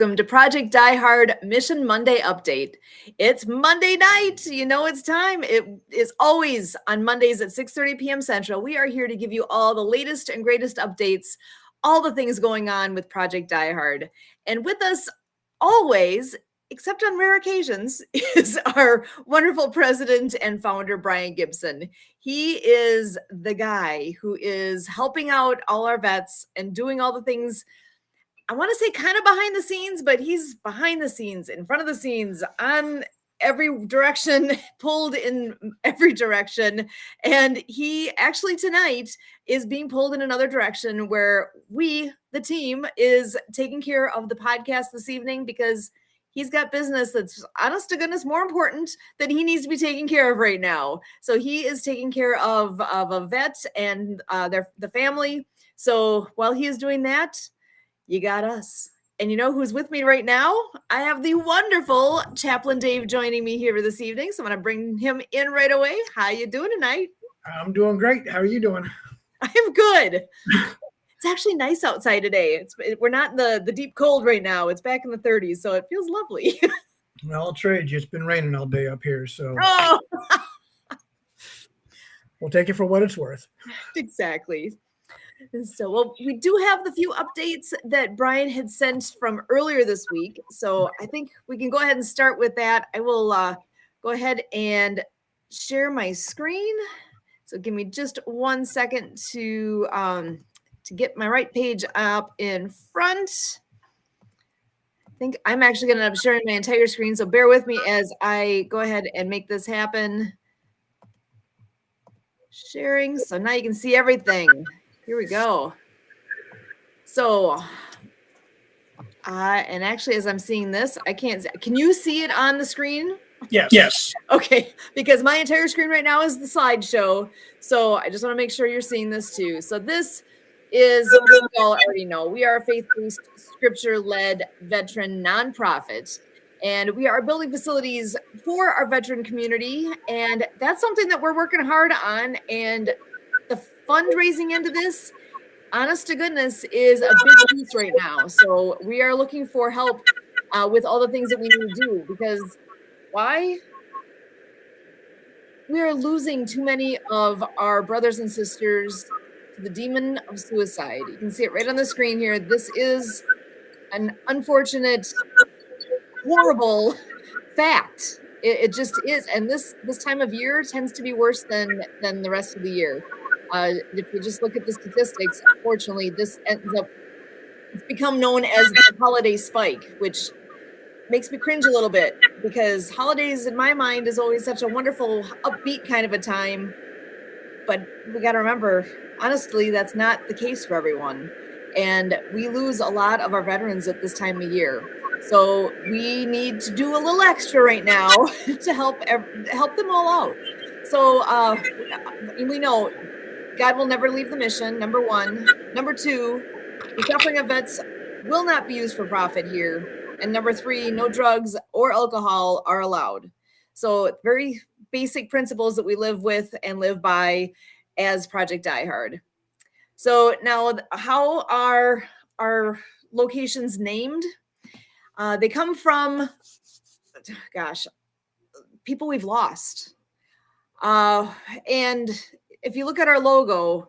Welcome to Project Die Hard Mission Monday Update. It's Monday night. You know it's time. It is always on Mondays at 6:30 p.m. Central. We are here to give you all the latest and greatest updates, all the things going on with Project Die Hard. And with us always, except on rare occasions, is our wonderful president and founder, Brian Gibson. He is the guy who is helping out all our vets and doing all the things, I want to say kind of behind the scenes, but he's behind the scenes, in front of the scenes, on every direction, pulled in every direction. And he actually tonight is being pulled in another direction where we, the team, is taking care of the podcast this evening because he's got business that's, honest to goodness, more important that he needs to be taking care of right now. So he is taking care of a vet and the family. So while he is doing that, you got us. And you know who's with me right now? I have the wonderful Chaplain Dave joining me here this evening. So I'm going to bring him in right away. How you doing tonight? I'm doing great. How are you doing? I'm good. It's actually nice outside today. We're not in the deep cold right now. It's back in the 30s, so it feels lovely. Well, I'll trade you. It's been raining all day up here, so we'll take it for what it's worth. Exactly. So, well, we do have the few updates that Brian had sent from earlier this week. So I think we can go ahead and start with that. I will go ahead and share my screen. So give me just 1 second to get my right page up in front. I think I'm actually going to end up sharing my entire screen. So bear with me as I go ahead and make this happen. Sharing. So now you can see everything. Here we go. So, and actually, as I'm seeing this, I can't. Can you see it on the screen? Yes. Okay, because my entire screen right now is the slideshow. So I just want to make sure you're seeing this too. So this is, we all already know, we are a faith-based, scripture-led veteran nonprofit. And we are building facilities for our veteran community. And that's something that we're working hard on. And the fundraising into this, honest to goodness, is a big piece right now. So we are looking for help with all the things that we need to do, because why? We are losing too many of our brothers and sisters to the demon of suicide. You can see it right on the screen here. This is an unfortunate, horrible fact. It just is. And this time of year tends to be worse than the rest of the year. If you just look at the statistics, unfortunately, this ends up, it's become known as the holiday spike, which makes me cringe a little bit, because holidays in my mind is always such a wonderful, upbeat kind of a time. But we got to remember, honestly, that's not the case for everyone. And we lose a lot of our veterans at this time of year. So we need to do a little extra right now to help them all out. So we know God will never leave the mission, number one. Number two, the suffering of vets will not be used for profit here. And number three, no drugs or alcohol are allowed. So very basic principles that we live with and live by as Project Die Hard. So now, how are our locations named? They come from, people we've lost. And if you look at our logo,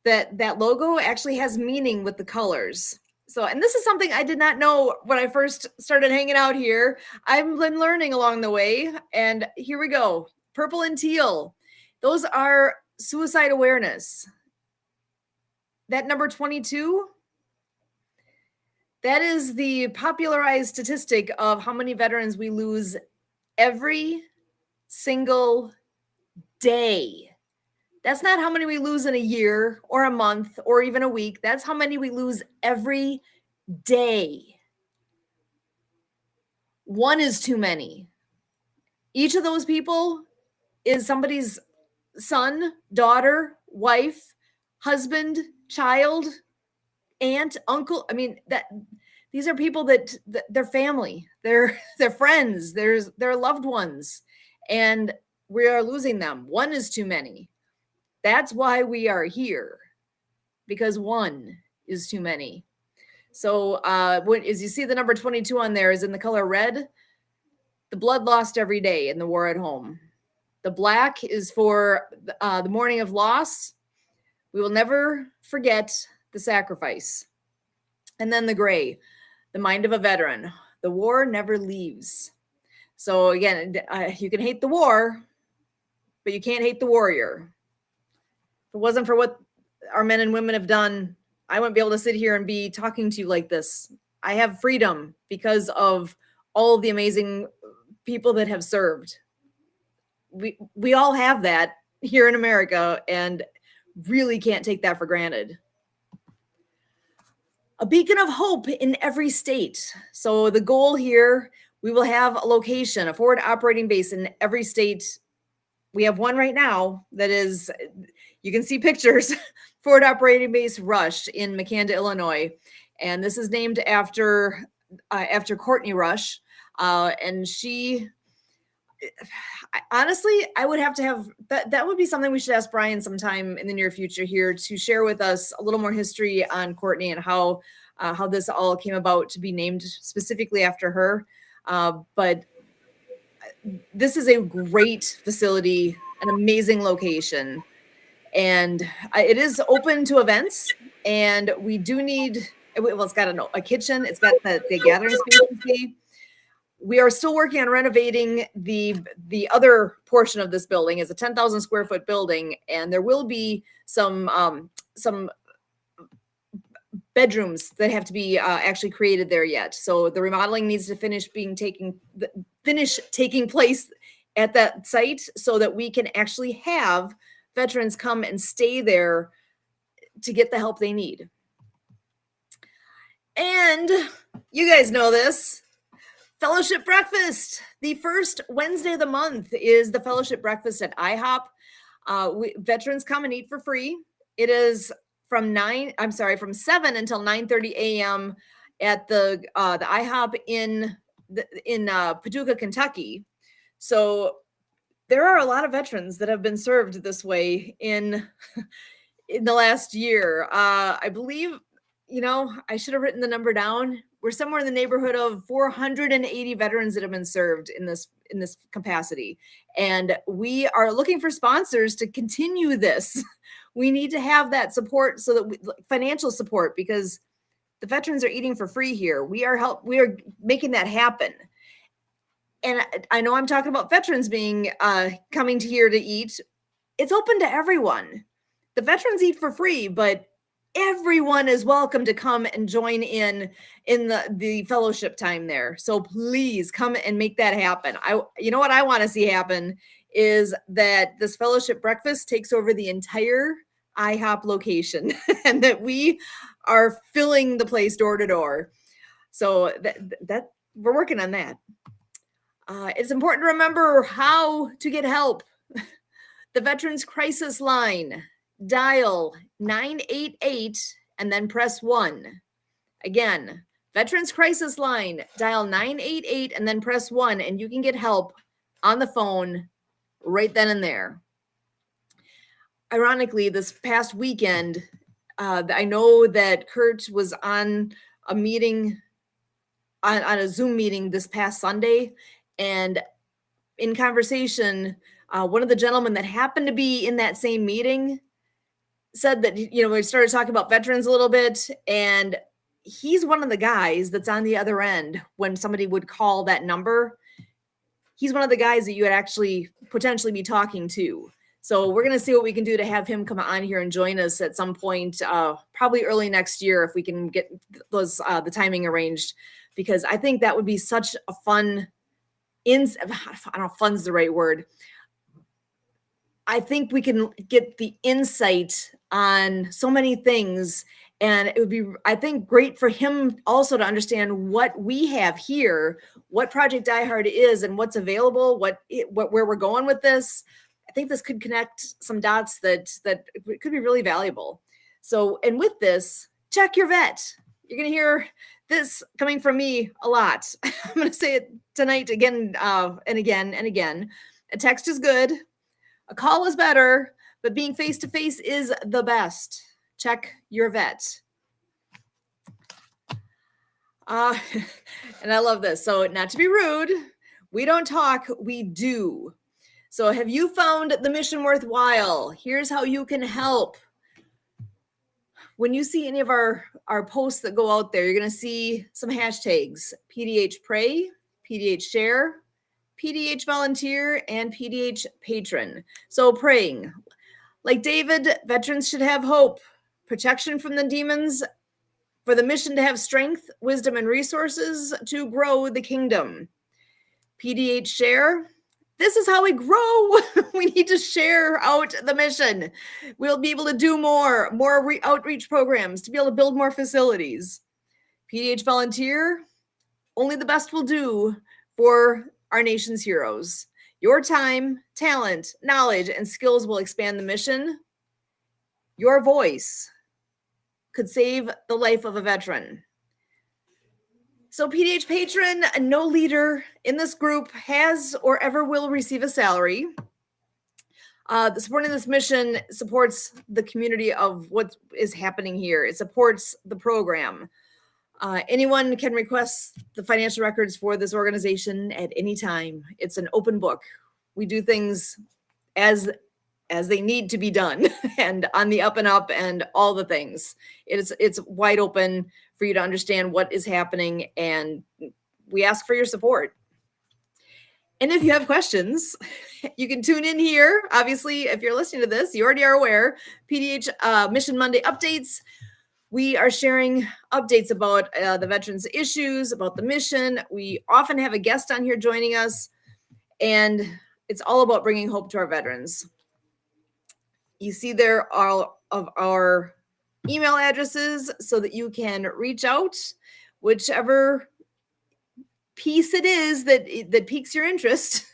that logo actually has meaning with the colors. So, and this is something I did not know when I first started hanging out here. I've been learning along the way, and here we go. Purple and teal. Those are suicide awareness. That number 22, that is the popularized statistic of how many veterans we lose every single day. That's not how many we lose in a year or a month or even a week. That's how many we lose every day. One is too many. Each of those people is somebody's son, daughter, wife, husband, child, aunt, uncle. I mean, these are people that their family, their friends, their loved ones, and we are losing them. One is too many. That's why we are here, because one is too many. So as you see the number 22 on there is in the color red, the blood lost every day in the war at home. The black is for the mourning of loss. We will never forget the sacrifice. And then the gray, the mind of a veteran. The war never leaves. So again, you can hate the war, but you can't hate the warrior. If it wasn't for what our men and women have done, I wouldn't be able to sit here and be talking to you like this. I have freedom because of all of the amazing people that have served. We all have that here in America and really can't take that for granted. A beacon of hope in every state. So the goal here, we will have a location, a forward operating base in every state. We have one right now that is, you can see pictures, forward operating base Rush in Makanda, Illinois. And this is named after Courtney Rush. And she, honestly, I would have to have that would be something we should ask Brian sometime in the near future here to share with us a little more history on Courtney and how this all came about to be named specifically after her. But this is a great facility, an amazing location, and it is open to events. And we do need, well, it's got a kitchen, it's got the gathering space. We are still working on renovating the other portion of this building. Is a 10,000 square foot building, and there will be some bedrooms that have to be actually created there yet. So the remodeling needs to finish taking place at that site so that we can actually have veterans come and stay there to get the help they need. And you guys know this. Fellowship breakfast. The first Wednesday of the month is the fellowship breakfast at IHOP. Veterans come and eat for free. It is from 7 until 9:30 a.m. at the IHOP in Paducah, Kentucky. So there are a lot of veterans that have been served this way in the last year. I believe, I should have written the number down. We're somewhere in the neighborhood of 480 veterans that have been served in this capacity. And we are looking for sponsors to continue this. We need to have that support financial support, because the veterans are eating for free here. We are making that happen. And I know I'm talking about veterans being coming to here to eat. It's open to everyone. The veterans eat for free, but everyone is welcome to come and join in the fellowship time there. So please come and make that happen. What I want to see happen is that this fellowship breakfast takes over the entire IHOP location and that we are filling the place door to door. So that we're working on that. It's important to remember how to get help. The Veterans Crisis Line. Dial 988 and then press 1. Again, Veterans Crisis Line, dial 988 and then press 1, and you can get help on the phone right then and there. Ironically, this past weekend, I know that Kurt was on a meeting, on a Zoom meeting this past Sunday, and in conversation, one of the gentlemen that happened to be in that same meeting said that, we started talking about veterans a little bit, and he's one of the guys that's on the other end when somebody would call that number. He's one of the guys that you would actually potentially be talking to. So we're going to see what we can do to have him come on here and join us at some point, probably early next year, if we can get the timing arranged, because I think that would be such a fun, I don't know if fun's the right word. I think we can get the insight on so many things, and it would be, I think, great for him also to understand what we have here, what Project Die Hard is, and what's available, where we're going with this. I think this could connect some dots that could be really valuable. So, and with this, check your vet. You're going to hear this coming from me a lot. I'm going to say it tonight again and again and again. A text is good. A call is better, but being face-to-face is the best. Check your vet. Uh, and I love this. So, not to be rude, we don't talk, we do. So, have you found the mission worthwhile? Here's how you can help. When you see any of our posts that go out there, you're going to see some hashtags: PDH Pray, PDH Share, PDH Volunteer, and PDH Patron. So, praying. Like David, veterans should have hope, protection from the demons, for the mission to have strength, wisdom, and resources to grow the kingdom. PDH Share. This is how we grow. We need to share out the mission. We'll be able to do more outreach programs, to be able to build more facilities. PDH Volunteer. Only the best will do for our nation's heroes. Your time, talent, knowledge, and skills will expand the mission. Your voice could save the life of a veteran. So PDH Patron, no leader in this group has or ever will receive a salary. Supporting this mission supports the community of what is happening here. It supports the program. Anyone can request the financial records for this organization at any time. It's an open book. We do things as they need to be done and on the up and up and all the things. It's wide open for you to understand what is happening, and we ask for your support. And if you have questions, you can tune in here. Obviously, if you're listening to this, you already are aware. PDH Mission Monday updates. We are sharing updates about the veterans' issues, about the mission. We often have a guest on here joining us, and it's all about bringing hope to our veterans. You see there all of our email addresses so that you can reach out, whichever piece it is that piques your interest,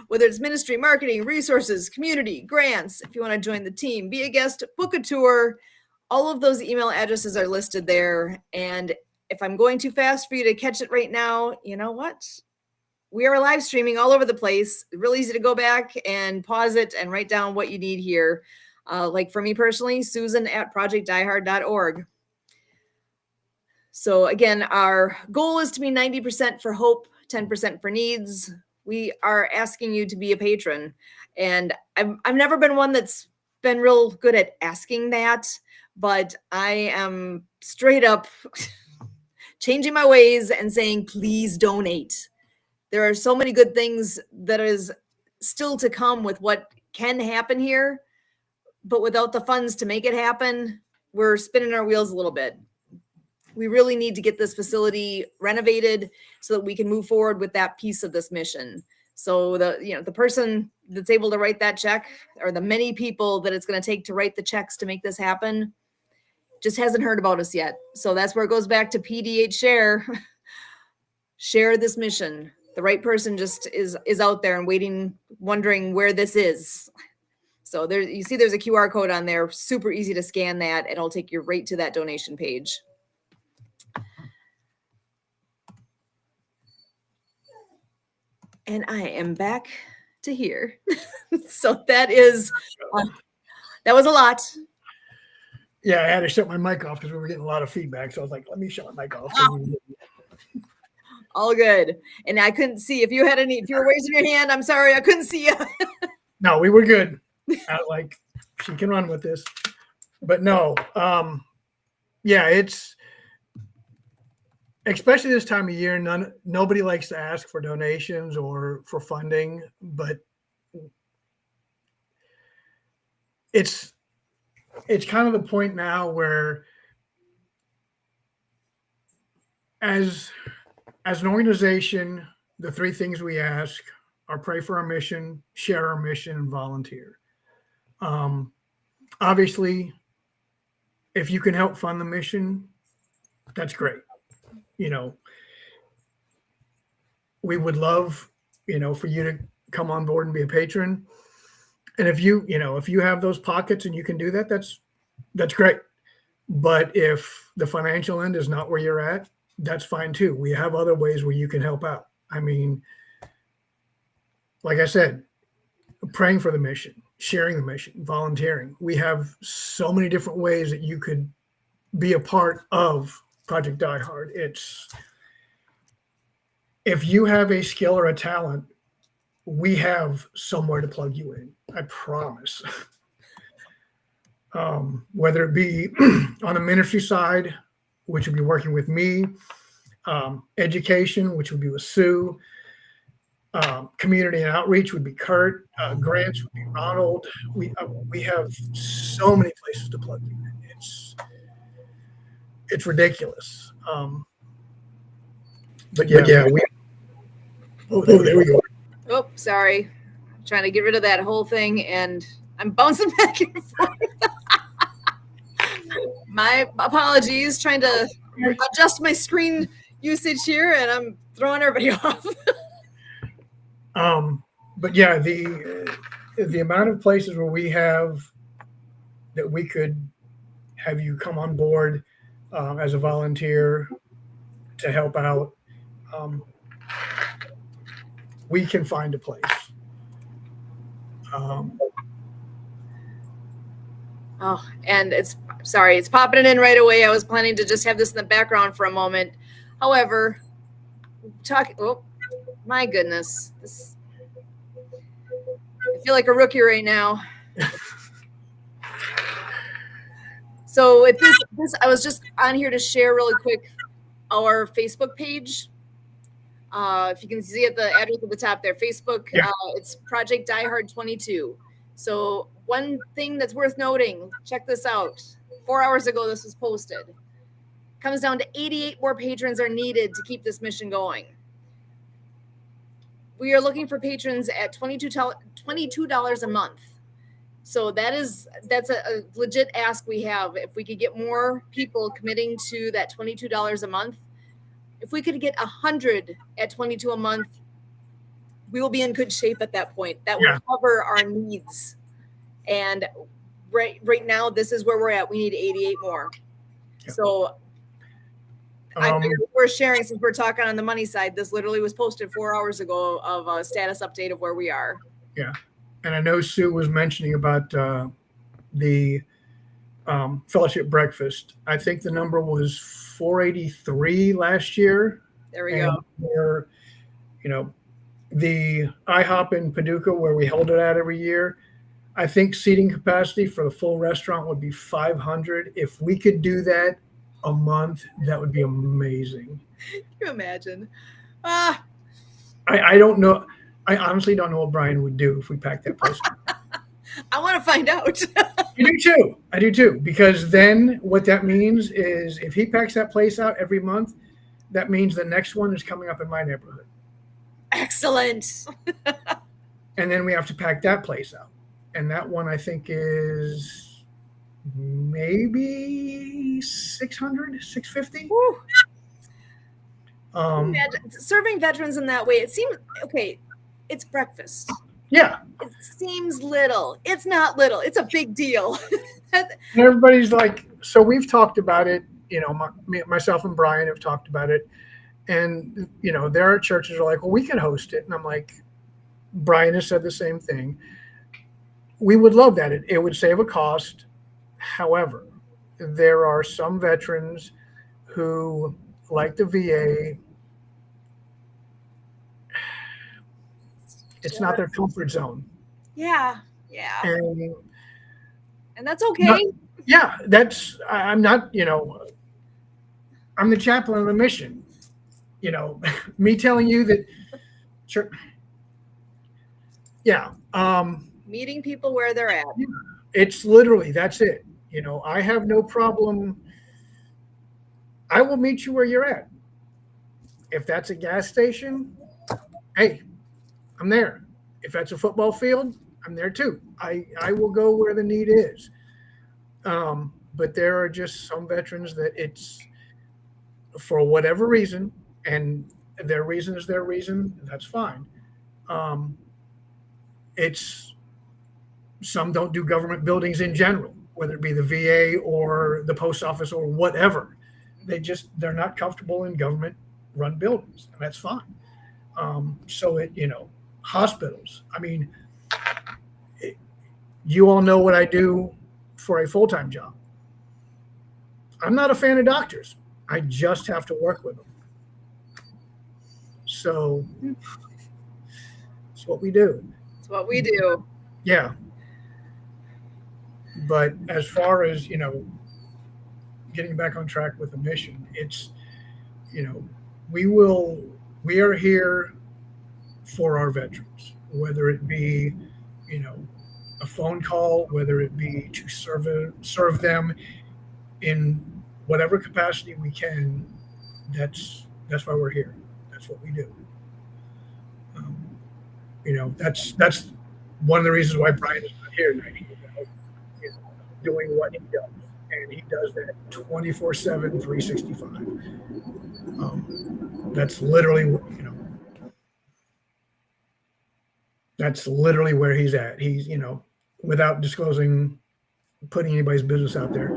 whether it's ministry, marketing, resources, community, grants. If you want to join the team, be a guest, book a tour, all of those email addresses are listed there. And if I'm going too fast for you to catch it right now, you know what? We are live streaming all over the place. Really easy to go back and pause it and write down what you need here. Like for me personally, Susan@projectdiehard.org. So again, our goal is to be 90% for hope, 10% for needs. We are asking you to be a patron. And I've never been one that's been real good at asking that, but I am straight up changing my ways and saying, please donate. There are so many good things that is still to come with what can happen here, but without the funds to make it happen, we're spinning our wheels a little bit. We really need to get this facility renovated so that we can move forward with that piece of this mission. So the person that's able to write that check, or the many people that it's going to take to write the checks to make this happen, just hasn't heard about us yet. So that's where it goes back to PDH Share. Share this mission. The right person just is out there and waiting, wondering where this is. So there, you see there's a QR code on there, super easy to scan that. It'll take you right to that donation page. And I am back to here. So that was a lot. Yeah, I had to shut my mic off because we were getting a lot of feedback. So I was like, let me shut my mic off. All good. And I couldn't see if you were raising your hand. I'm sorry, I couldn't see you. No, we were good. Like, she can run with this. But no, yeah, it's especially this time of year, nobody likes to ask for donations or for funding, but it's kind of the point now where as an organization, the three things we ask are pray for our mission, share our mission, and volunteer. Obviously, if you can help fund the mission, that's great. We would love, for you to come on board and be a patron. And if you have those pockets and you can do that, that's great. But if the financial end is not where you're at, that's fine too. We have other ways where you can help out. I mean, like I said, praying for the mission, sharing the mission, volunteering. We have so many different ways that you could be a part of Project Die Hard. if you have a skill or a talent, we have somewhere to plug you in. I promise. Whether it be on the ministry side, which would be working with me, education, which would be with Sue, community and outreach would be Kurt, grants would be Ronald. We have so many places to plug you in. It's ridiculous. But yeah, there we go. Oh, sorry. I'm trying to get rid of that whole thing, and I'm bouncing back and forth. My apologies. Trying to adjust my screen usage here, and I'm throwing everybody off. But yeah, the amount of places where we have that we could have you come on board as a volunteer to help out, we can find a place. Oh, and it's popping in right away. I was planning to just have this in the background for a moment. However, oh my goodness, I feel like a rookie right now. So with this, I was just on here to share really quick our Facebook page. If you can see at the address at the top there, Facebook, Yeah. It's Project Diehard 22. So one thing that's worth noting, check this out. 4 hours ago, this was posted. Comes down to 88 more patrons are needed to keep this mission going. We are looking for patrons at $22 a month. So that's a legit ask we have. If we could get more people committing to that $22 a month, if we could get 100 at $22 a month, we will be in good shape at that point. That would cover our needs. And right now, this is where we're at. We need 88 more. Yeah. So I figured we're sharing, since we're talking on the money side. This literally was posted 4 hours ago of a status update of where we are. Yeah. And I know Sue was mentioning about the fellowship breakfast. I think the number was 483 last year. There we go. Where, the IHOP in Paducah, where we hold it at every year, I think seating capacity for the full restaurant would be 500. If we could do that a month, that would be amazing. Can you imagine? I don't know. I honestly don't know what Brian would do if we packed that place. I want to find out. I do too. Because then what that means is if he packs that place out every month, that means the next one is coming up in my neighborhood. Excellent. And then we have to pack that place out. And that one I think is maybe 600, 650. Woo. Imagine serving veterans in that way. It seems okay. It's breakfast. Yeah. It seems little. It's not little. It's a big deal. And everybody's like, so we've talked about it. Myself and Brian have talked about it. And, there are churches that are like, well, we can host it. And I'm like, Brian has said the same thing. We would love that. It would save a cost. However, there are some veterans who, like the VA, it's not their comfort zone. Yeah. And that's okay. I'm not, I'm the chaplain of the mission. Me telling you that, sure. Yeah. Meeting people where they're at. It's literally, that's it. I have no problem. I will meet you where you're at. If that's a gas station, hey, I'm there. If that's a football field, I'm there too. I will go where the need is. But there are just some veterans that it's for whatever reason, and their reason is their reason. That's fine. It's some don't do government buildings in general, whether it be the VA or the post office or whatever. They're not comfortable in government run buildings, and that's fine. Hospitals. I mean, you all know what I do for a full-time job. I'm not a fan of doctors. I just have to work with them. So it's what we do. It's what we do. Yeah. But as far as, getting back on track with the mission, it's, you know, we will, we are here for our veterans, whether it be, you know, a phone call, whether it be to serve them in whatever capacity we can. That's why we're here. That's what we do. Um, that's one of the reasons why Brian is not here tonight. He's out, you know, doing what he does, and he does that 24/7, 365. That's literally, that's literally where he's at. He's, without disclosing, putting anybody's business out there,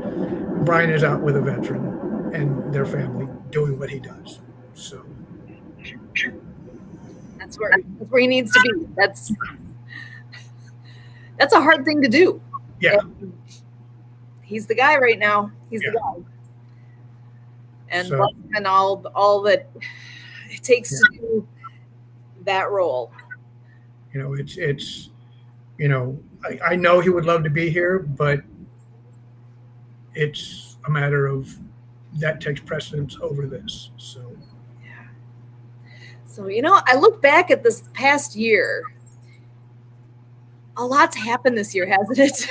Brian is out with a veteran and their family doing what he does. So that's where he needs to be. That's a hard thing to do. Yeah. And he's the guy right now. He's the guy. And all that it takes to do that role. It's I know he would love to be here, but it's a matter of that takes precedence over this. So I look back at this past year. A lot's happened this year, hasn't it?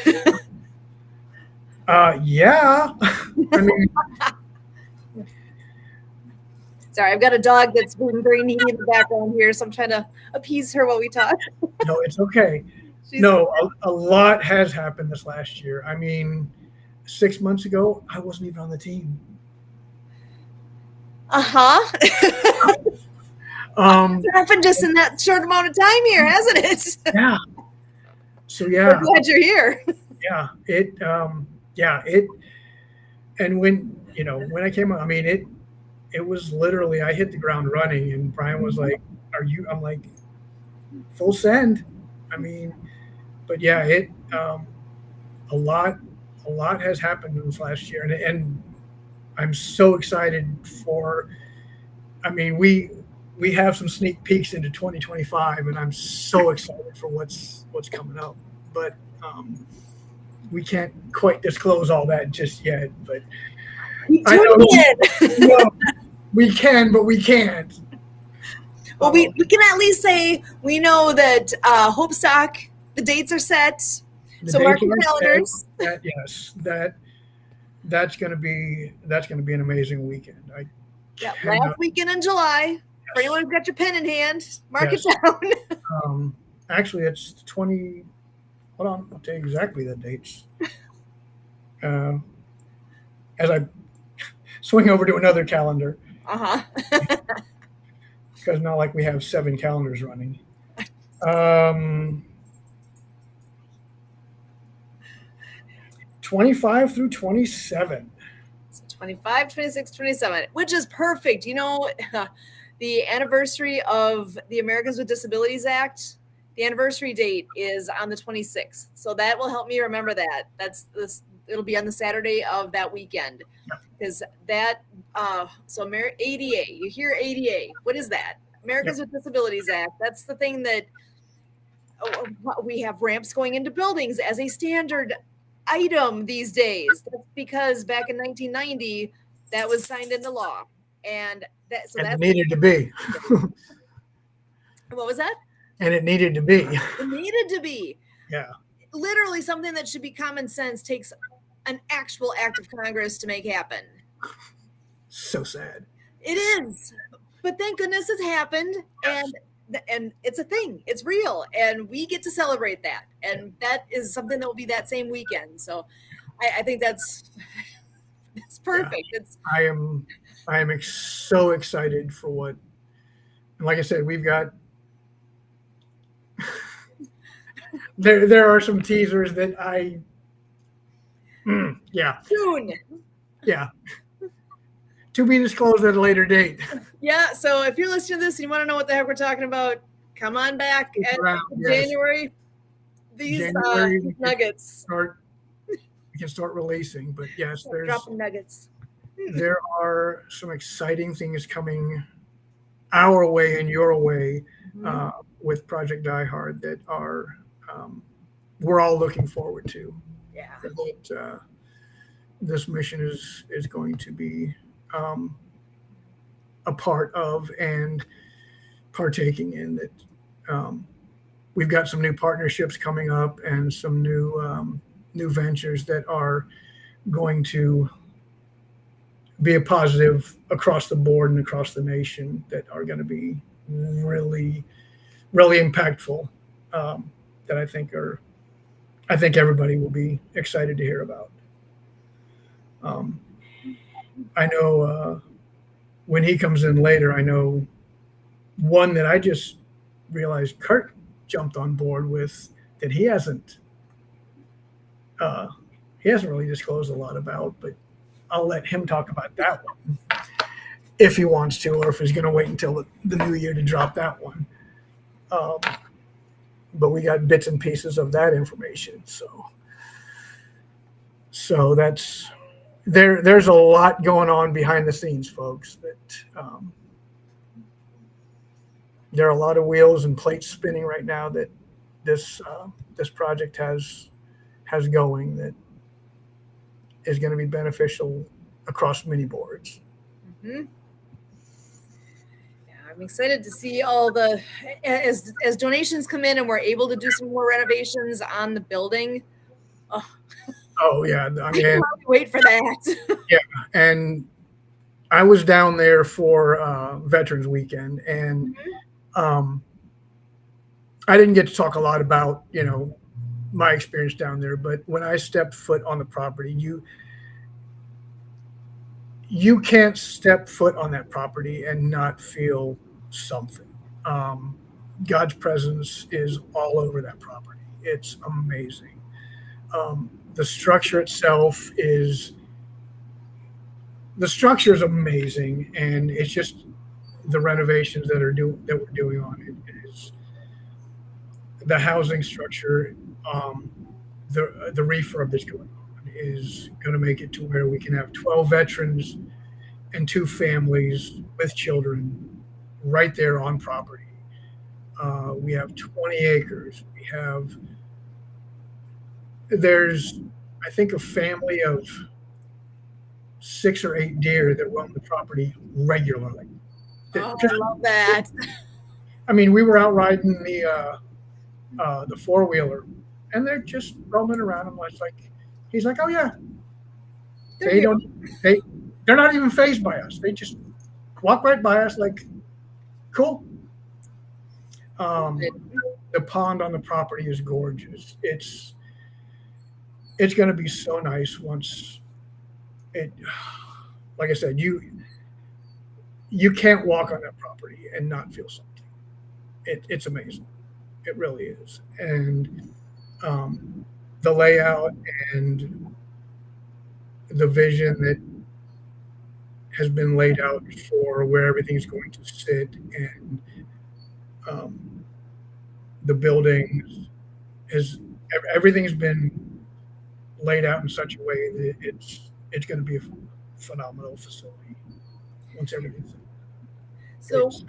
Yeah. I mean, sorry, I've got a dog that's being very needy in the background here, so I'm trying to appease her while we talk. No, it's okay. A lot has happened this last year. I mean, 6 months ago, I wasn't even on the team. It's happened just in that short amount of time here, hasn't it? Yeah. So yeah. I'm glad you're here. Yeah. And when I came on, I mean, it was literally, I hit the ground running, and Brian was like, I'm like, full send. I mean, but yeah, a lot has happened in this last year, and I'm so excited for, I mean, we have some sneak peeks into 2025, and I'm so excited for what's coming up, but we can't quite disclose all that just yet, but I know we can, but we can't. Well, we can at least say we know that Hope Stock, the dates are set. So mark your calendars. That's going to be an amazing weekend. Last weekend in July. Yes. For anyone who's got your pen in hand, mark it down. Actually, it's 20. Hold on, I'll tell you exactly the dates. As I swing over to another calendar. Because not like we have 7 calendars running. 25 through 27. 25, 26, 27, which is perfect. The anniversary of the Americans with Disabilities Act, the anniversary date is on the 26th. So that will help me remember that. It'll be on the Saturday of that weekend. Because that, ADA, you hear ADA. What is that? Americans with Disabilities Act. That's the thing that we have ramps going into buildings as a standard item these days. That's because back in 1990, that was signed into law. And that needed to be. What was that? And it needed to be. It needed to be. Yeah. Literally something that should be common sense takes an actual act of Congress to make happen. So sad. It is. But thank goodness it's happened. Yes. And it's a thing. It's real. And we get to celebrate that. And that is something that will be that same weekend. So I think that's perfect. Yeah. I am so excited for what, and like I said, we've got there are some teasers that soon. Yeah. To be disclosed at a later date. Yeah. So if you're listening to this and you want to know what the heck we're talking about, come on back in January. These nuggets. We can start releasing, but yes, dropping nuggets. There are some exciting things coming our way and your way Mhm. uh, with Project Die Hard that are um, we're all looking forward to. Yeah. That this mission is going to be um, a part of and partaking in. That we've got some new partnerships coming up and some new ventures that are going to be a positive across the board and across the nation that are going to be really really impactful um, that I think everybody will be excited to hear about. Um, I know when he comes in later, I know one that I just realized Kurt jumped on board with that uh, he hasn't really disclosed a lot about, but I'll let him talk about that one if he wants to, or if he's going to wait until the new year to drop that one. Um, but we got bits and pieces of that information, so that's there's a lot going on behind the scenes, folks. That there are a lot of wheels and plates spinning right now that this project has going that is going to be beneficial across many boards. Mhm. Yeah, I'm excited to see all the as donations come in and we're able to do some more renovations on the building. Oh, Oh yeah, I I can mean hardly wait for that. yeah, and I was down there for Veterans Weekend, and Mhm. um, I didn't get to talk a lot about my experience down there, but when I stepped foot on the property, you can't step foot on that property and not feel something. Um, God's presence is all over that property. It's amazing. The structure itself is the structure is amazing, and it's just the renovations that we're doing on it is the housing structure. The refurb that's going on is going to make it to where we can have 12 veterans and two families with children right there on property. We have 20 acres. There's, I think, a family of 6 or 8 deer that roam the property regularly. Oh, Just, I love that. I mean, we were out riding the 4 wheeler, and they're just roaming around. He's like, oh yeah, They're they here. don't, they, they're not even phased by us. They just walk right by us, like, cool. Um, the pond on the property is gorgeous. It's going to be so nice once it. Like I said, you can't walk on that property and not feel something. It's amazing. It really is. And um, the layout and the vision that has been laid out for where everything's going to sit and um, the buildings is everything's been laid out in such a way that it's going to be a phenomenal facility once everything's So, it's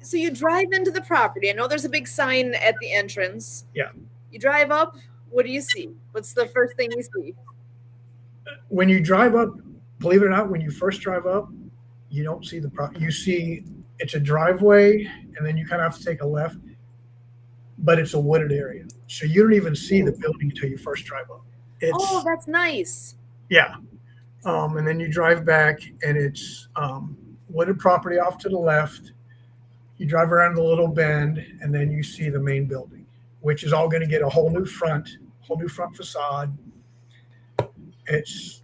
so you drive into the property. I know there's a big sign at the entrance. yeah. You drive up. What do you see? What's the first thing you see? When you drive up, believe it or not, when you first drive up, you don't see you see it's a driveway, and then you kind of have to take a left, but it's a wooded area, so you don't even see the building until you first drive up. Oh, It's that's nice. yeah. And then you drive back, and it's wooded property off to the left. You drive around the little bend, and then you see the main building, which is all going to get a whole new front facade. It's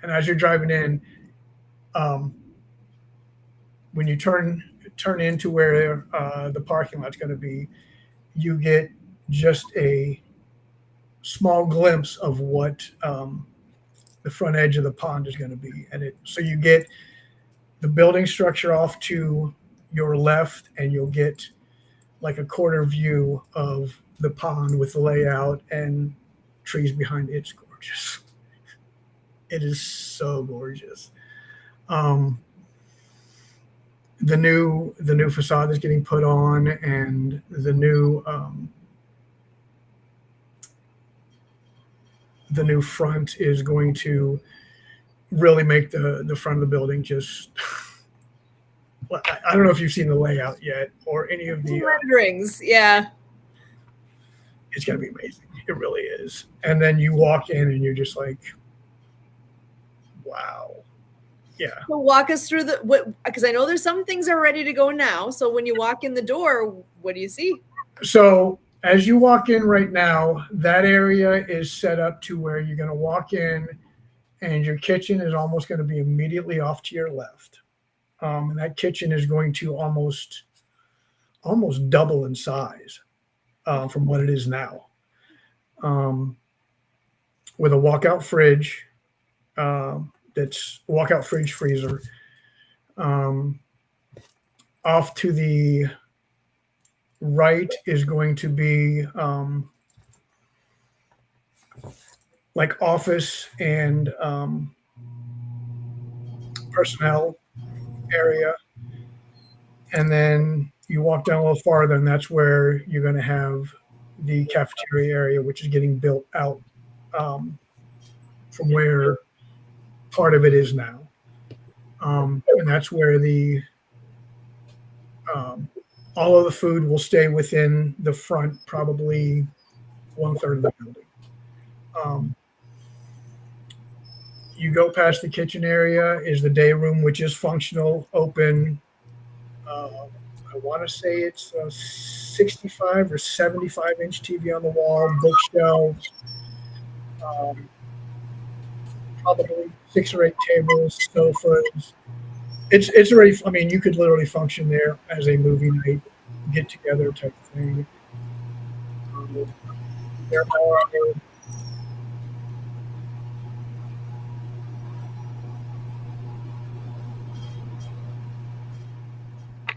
and as you're driving in, um, when you turn into where the parking lot's going to be, you get just a small glimpse of what the front edge of the pond is going to be, and so you get the building structure off to your left, and you'll get like a quarter view of the pond with the layout and trees behind it. It's gorgeous. It is so gorgeous. Um, the new facade is getting put on, and the new front is going to really make the front of the building just. I don't know if you've seen the layout yet or any of the. Renderings, yeah. It's going to be amazing. It really is. And then you walk in and you're just like, wow. Yeah. So walk us through because I know there's some things are ready to go now. So when you walk in the door, what do you see? So as you walk in right now, that area is set up to where you're going to walk in and your kitchen is almost going to be immediately off to your left. And that kitchen is going to almost double in size from what it is now. With a walkout fridge, that's walkout fridge freezer. Off to the right is going to be like office and personnel area. And then you walk down a little farther, and that's where you're going to have the cafeteria area, which is getting built out from where part of it is now. And that's where all of the food will stay within the front, probably 1/3 of the building. You go past the kitchen area is the day room, which is functional, open. I want to say it's a 65 or 75-inch TV on the wall, bookshelves, probably 6 or 8 tables, sofas. It's already. I mean, you could literally function there as a movie night, get together type of thing. There are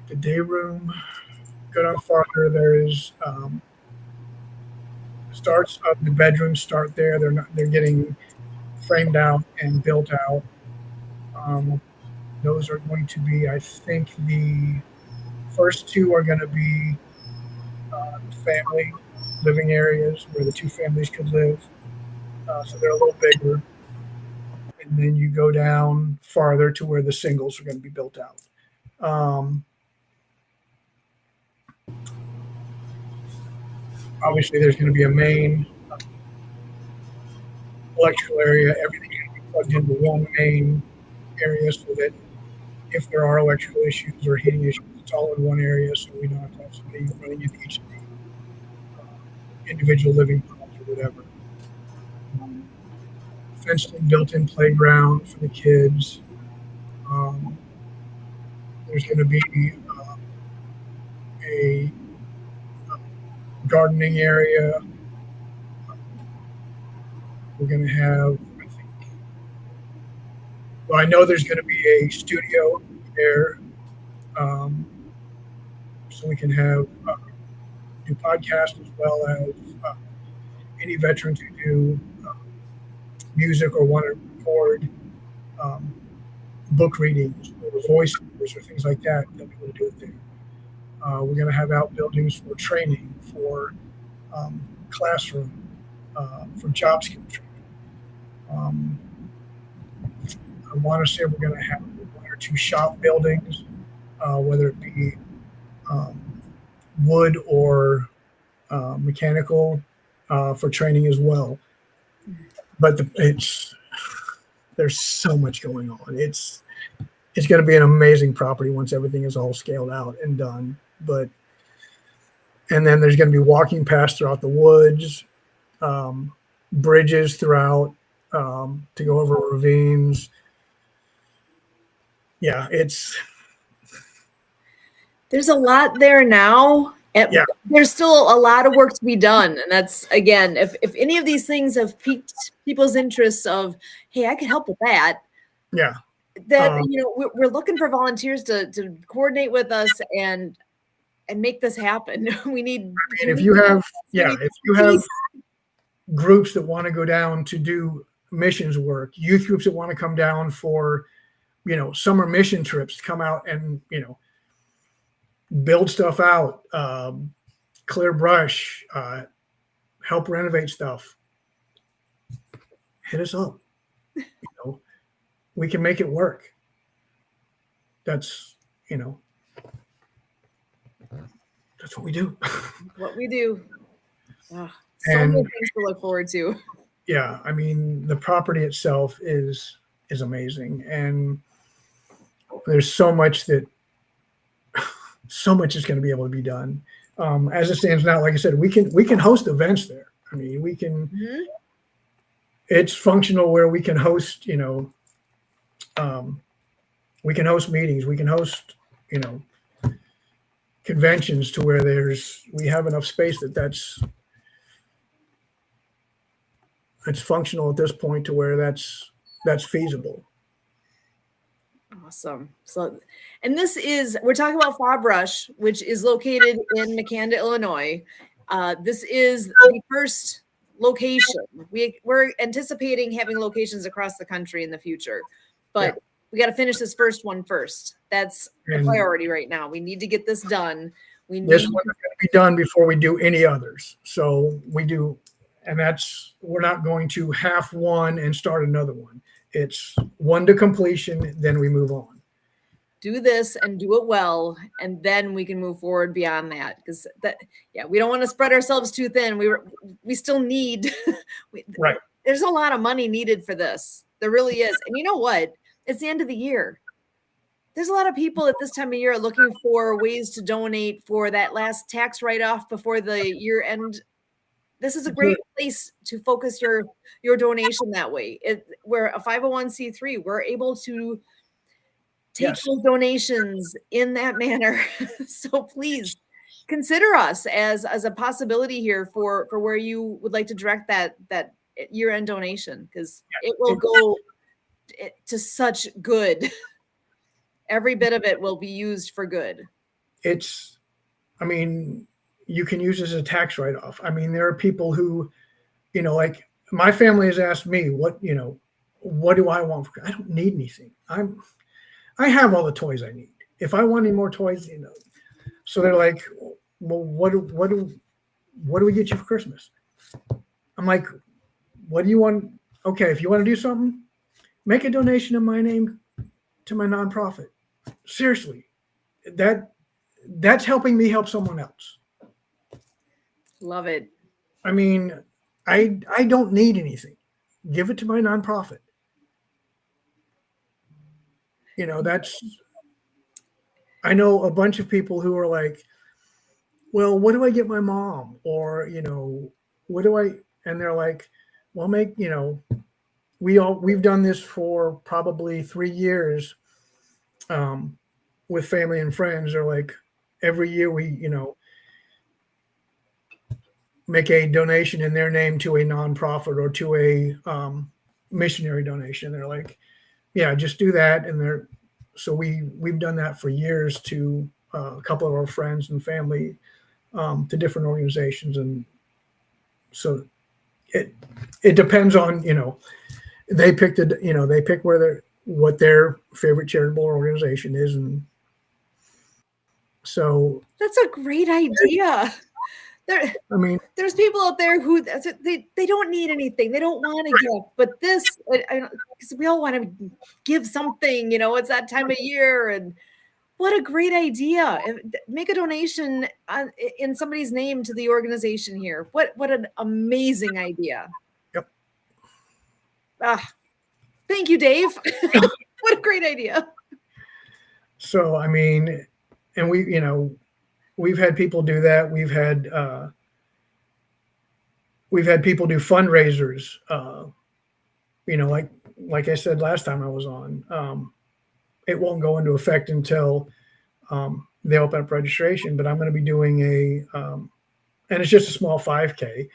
the day room. Go down farther. There is starts of the bedrooms start there. They're getting framed out and built out. Those are going to be, I think, the first 2 are going to be family living areas where the 2 families could live. So they're a little bigger. And then you go down farther to where the singles are going to be built out. Obviously, there's going to be a main electrical area. Everything can be plugged into one main area so that if there are electrical issues or heating issues, it's all in one area, so we don't have to have somebody running into each of the individual living rooms or whatever. Fenced in built-in playground for the kids. There's going to be a gardening area. We're going to have, I think, well, I know there's going to be a studio there, so we can have do podcasts as well as any veterans who do music or want to record book readings or voiceovers or things like that. They'll be able to do it there. We're going to have outbuildings for training, for classroom, for job skill training. I want to say we're going to have 1 or 2 shop buildings, whether it be wood or mechanical for training as well. But there's so much going on. It's going to be an amazing property once everything is all scaled out and done. And then there's going to be walking paths throughout the woods, bridges throughout to go over ravines. Yeah, there's a lot there now. Yeah. There's still a lot of work to be done. And that's, again, if any of these things have piqued people's interest of, hey, I could help with that. Yeah. That, we're looking for volunteers to coordinate with us and make this happen. We need. If you have groups that want to go down to do missions work, youth groups that want to come down for, summer mission trips, come out and, build stuff out, clear brush, help renovate stuff, hit us up. You know, we can make it work. That's, you know, that's what we do. What we do. Oh, so many And things to look forward to. yeah, I mean, the property itself is amazing, and there's so much is going to be able to be done. As it stands now, like I said, we can host events there. I mean, we can. Mhm. It's functional where we can host. We can host meetings. We can host. You know, conventions to where we have enough space that's functional at this point to where that's feasible. Awesome. So, and we're talking about Fob Rush, which is located in Makanda, Illinois. This is the first location. We're anticipating having locations across the country in the future, Yeah. but we got to finish this first one first. That's the And priority right now. We need to get this done. We this need, one's going to be done before we do any others. So we do, and we're not going to half one and start another one. It's one to completion, then we move on. do this and do it well, and then we can move forward beyond that, because we don't want to spread ourselves too thin. We still need Right. There's a lot of money needed for this. There really is. And you know what? It's the end of the year. There's a lot of people at this time of year looking for ways to donate for that last tax write-off before the year end. This is a great place to focus your donation that way. We're a 501c3. We're able to take Yes. those donations in that manner. So please consider us as a possibility here for where you would like to direct that year-end donation, because it will go to such good. Every bit of it will be used for good. I mean, you can use it as a tax write-off. I mean, there are people who, like my family has asked me, what do I want? I don't need anything. I have all the toys I need. If I want any more toys, so they're like, well, what do we get you for Christmas? I'm like, what do you want? Okay, if you want to do something, make a donation in my name to my nonprofit. Seriously, that's helping me help someone else. Love it. I mean, I don't need anything. Give it to my nonprofit. I know a bunch of people who are like, well, what do I get my mom? Or, what do I, and they're like, well, we've done this for probably 3 years with family and friends. They're like, every year we, make a donation in their name to a nonprofit or to a missionary donation. They're like, yeah, just do that. And so we've done that for years to a couple of our friends and family to different organizations. And so it depends on, they pick what their favorite charitable organization is. And so that's a great idea. There's people out there who they don't need anything. They don't want a gift, but this, because we all want to give something, it's that time of year. And what a great idea. Make a donation in somebody's name to the organization here. What an amazing idea. Yep. Thank you, Dave. What a great idea. So, I mean, and we've had people do that. We've had people do fundraisers. Like I said last time I was on, it won't go into effect until they open up registration. But I'm going to be doing and it's just a small 5K,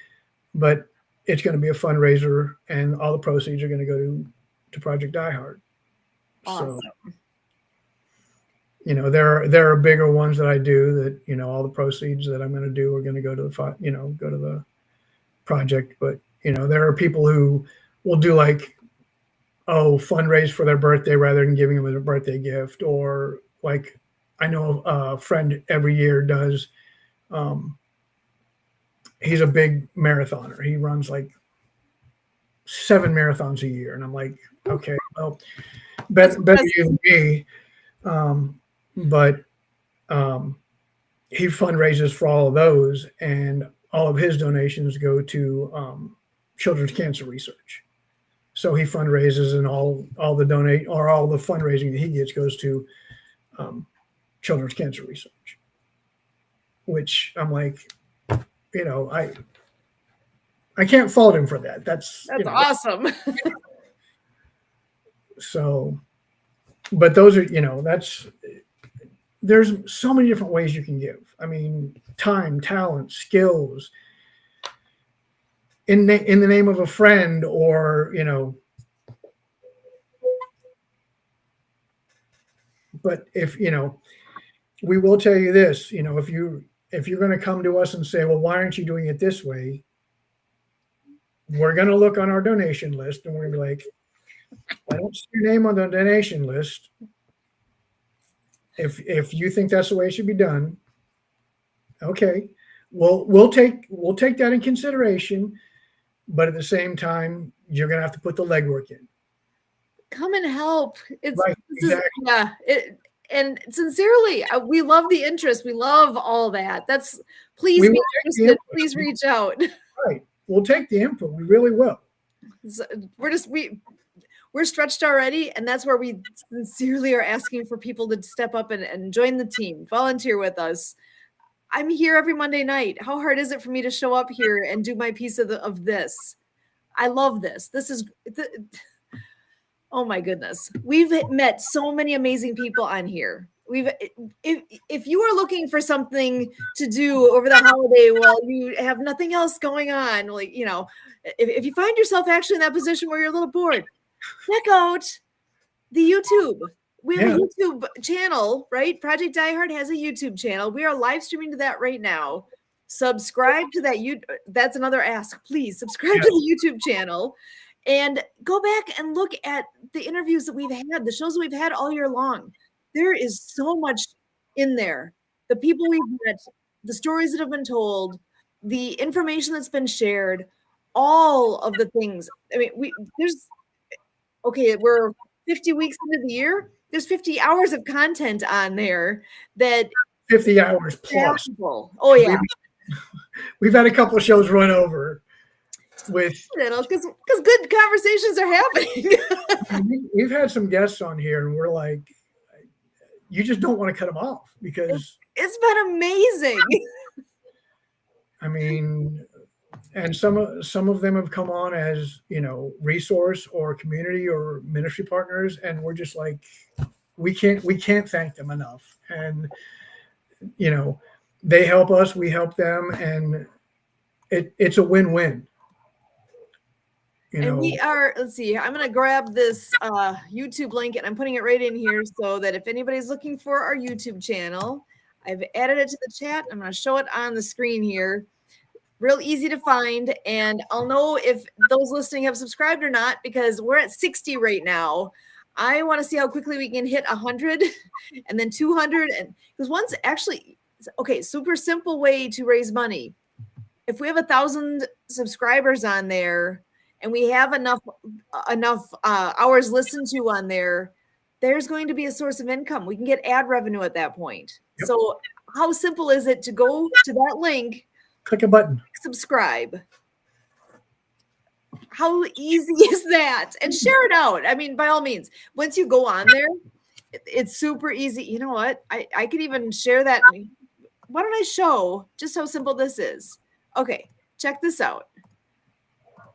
but it's going to be a fundraiser, and all the proceeds are going to go to Project Die Hard. Awesome. So, there are bigger ones that I do that, all the proceeds that I'm going to do are going to go to the project. But, there are people who will do fundraise for their birthday rather than giving them a birthday gift, or like I know a friend every year does. Um, he's a big marathoner. He runs like 7 marathons a year, and I'm like, okay, well, That's better impressive. you than me. But um, he fundraises for all of those, and all of his donations go to children's cancer research. So he fundraises, and all the donate or all the fundraising that he gets goes to um, children's cancer research. Which I'm like, you know, I can't fault him for that. That's That's awesome. so. But those are that's there's so many different ways you can give. I mean, time, talent, skills, in the name of a friend, or but if we will tell you this, if you're going to come to us and say, well, why aren't you doing it this way, we're going to look on our donation list, and we're going to be like, I don't see your name on the donation list. If you think that's the way it should be done, okay, well, we'll take that in consideration, but at the same time, you're going to have to put the legwork in. Come and help. Right, exactly. Yeah. And sincerely, we love the interest. We love all that. Please We be will take the interested. input. Please reach out. Right, we'll take the input. We really will. We're stretched already, and that's where we sincerely are asking for people to step up and join the team, volunteer with us. I'm here every Monday night. How hard is it for me to show up here and do my piece of this? I love this. Oh my goodness. We've met so many amazing people on here. If you are looking for something to do over the holiday while you have nothing else going on, like, if you find yourself actually in that position where you're a little bored, check out the YouTube. We have a YouTube channel, right? Project Die Hard has a YouTube channel. We are live streaming to that right now. Subscribe to that. That's another ask. Please subscribe to the YouTube channel and go back and look at the interviews that we've had, the shows that we've had all year long. There is so much in there. The people we've met, the stories that have been told, the information that's been shared, all of the things. I mean, we're 50 weeks into the year. There's 50 hours of content on there that 50 hours plus. possible. Oh yeah. We've had a couple of shows run over with because good conversations are happening. We've had some guests on here, and we're like, you just don't want to cut them off because it's been amazing. I mean, and some of them have come on as resource or community or ministry partners, and we're just like, we can't thank them enough. And they help us, we help them, and it's a win-win. And we are, let's see, I'm going to grab this YouTube link and I'm putting it right in here so that if anybody's looking for our YouTube channel, I've added it to the chat. I'm going to show it on the screen here. Real easy to find. And I'll know if those listening have subscribed or not, because we're at 60 right now. I want to see how quickly we can hit 100 and then 200. And because once actually, okay, super simple way to raise money. If we have 1,000 subscribers on there, and we have enough hours listened to on there, there's going to be a source of income. We can get ad revenue at that point. Yep. So how simple is it to go to that link, click a button, subscribe? How easy is that? And share it out. I mean, by all means, once you go on there, it's super easy. You know what? I could even share that. Why don't I show just how simple this is? Okay, check this out.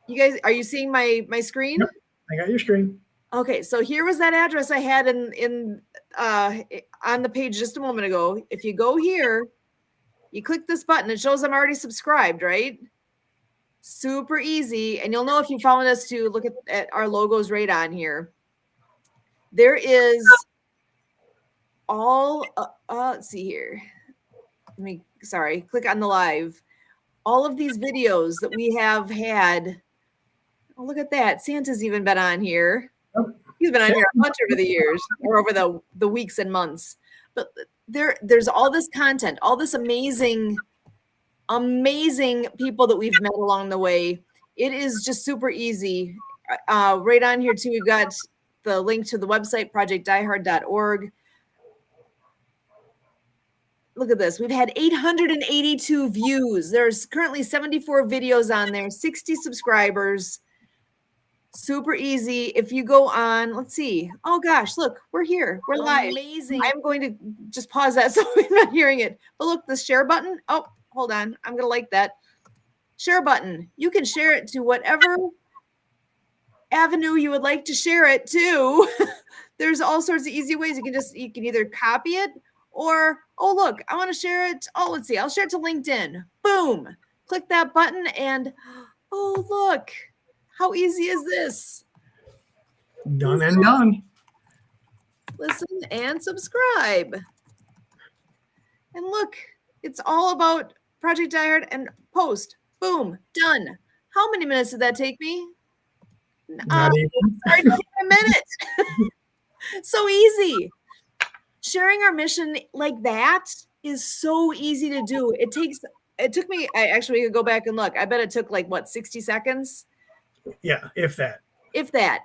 You guys, are you seeing my screen? Yep, I got your screen. Okay, so here was that address I had on the page just a moment ago. If you go here, you click this button, it shows I'm already subscribed, right? Super easy. And you'll know if you followed us to look at our logos right on here. There is all, let's see here. Click on the live. All of these videos that we have had. Oh, look at that. Santa's even been on here. He's been on here a bunch over the years or over the weeks and months. But there's all this content, all this amazing people that we've met along the way. It is just super easy. Right on here too, we've got the link to the website, projectdiehard.org. Look at this. We've had 882 views. There's currently 74 videos on there, 60 subscribers. Super easy. If you go on, let's see. Oh gosh, look, we're here. We're live. Amazing. I'm going to just pause that so we're not hearing it. But look, the share button. Oh, hold on. I'm going to like that. Share button. You can share it to whatever avenue you would like to share it to. There's all sorts of easy ways. You can either copy it or, oh, look, I want to share it. Oh, let's see. I'll share it to LinkedIn. Boom. Click that button and, oh, look. How easy is this? Done and done. Listen and subscribe. And look, it's all about Project Diehard and post. Boom. Done. How many minutes did that take me? Not even. Sorry, a minute. So easy. Sharing our mission like that is so easy to do. It took me, we could go back and look. I bet it took like, what, 60 seconds? Yeah, if that.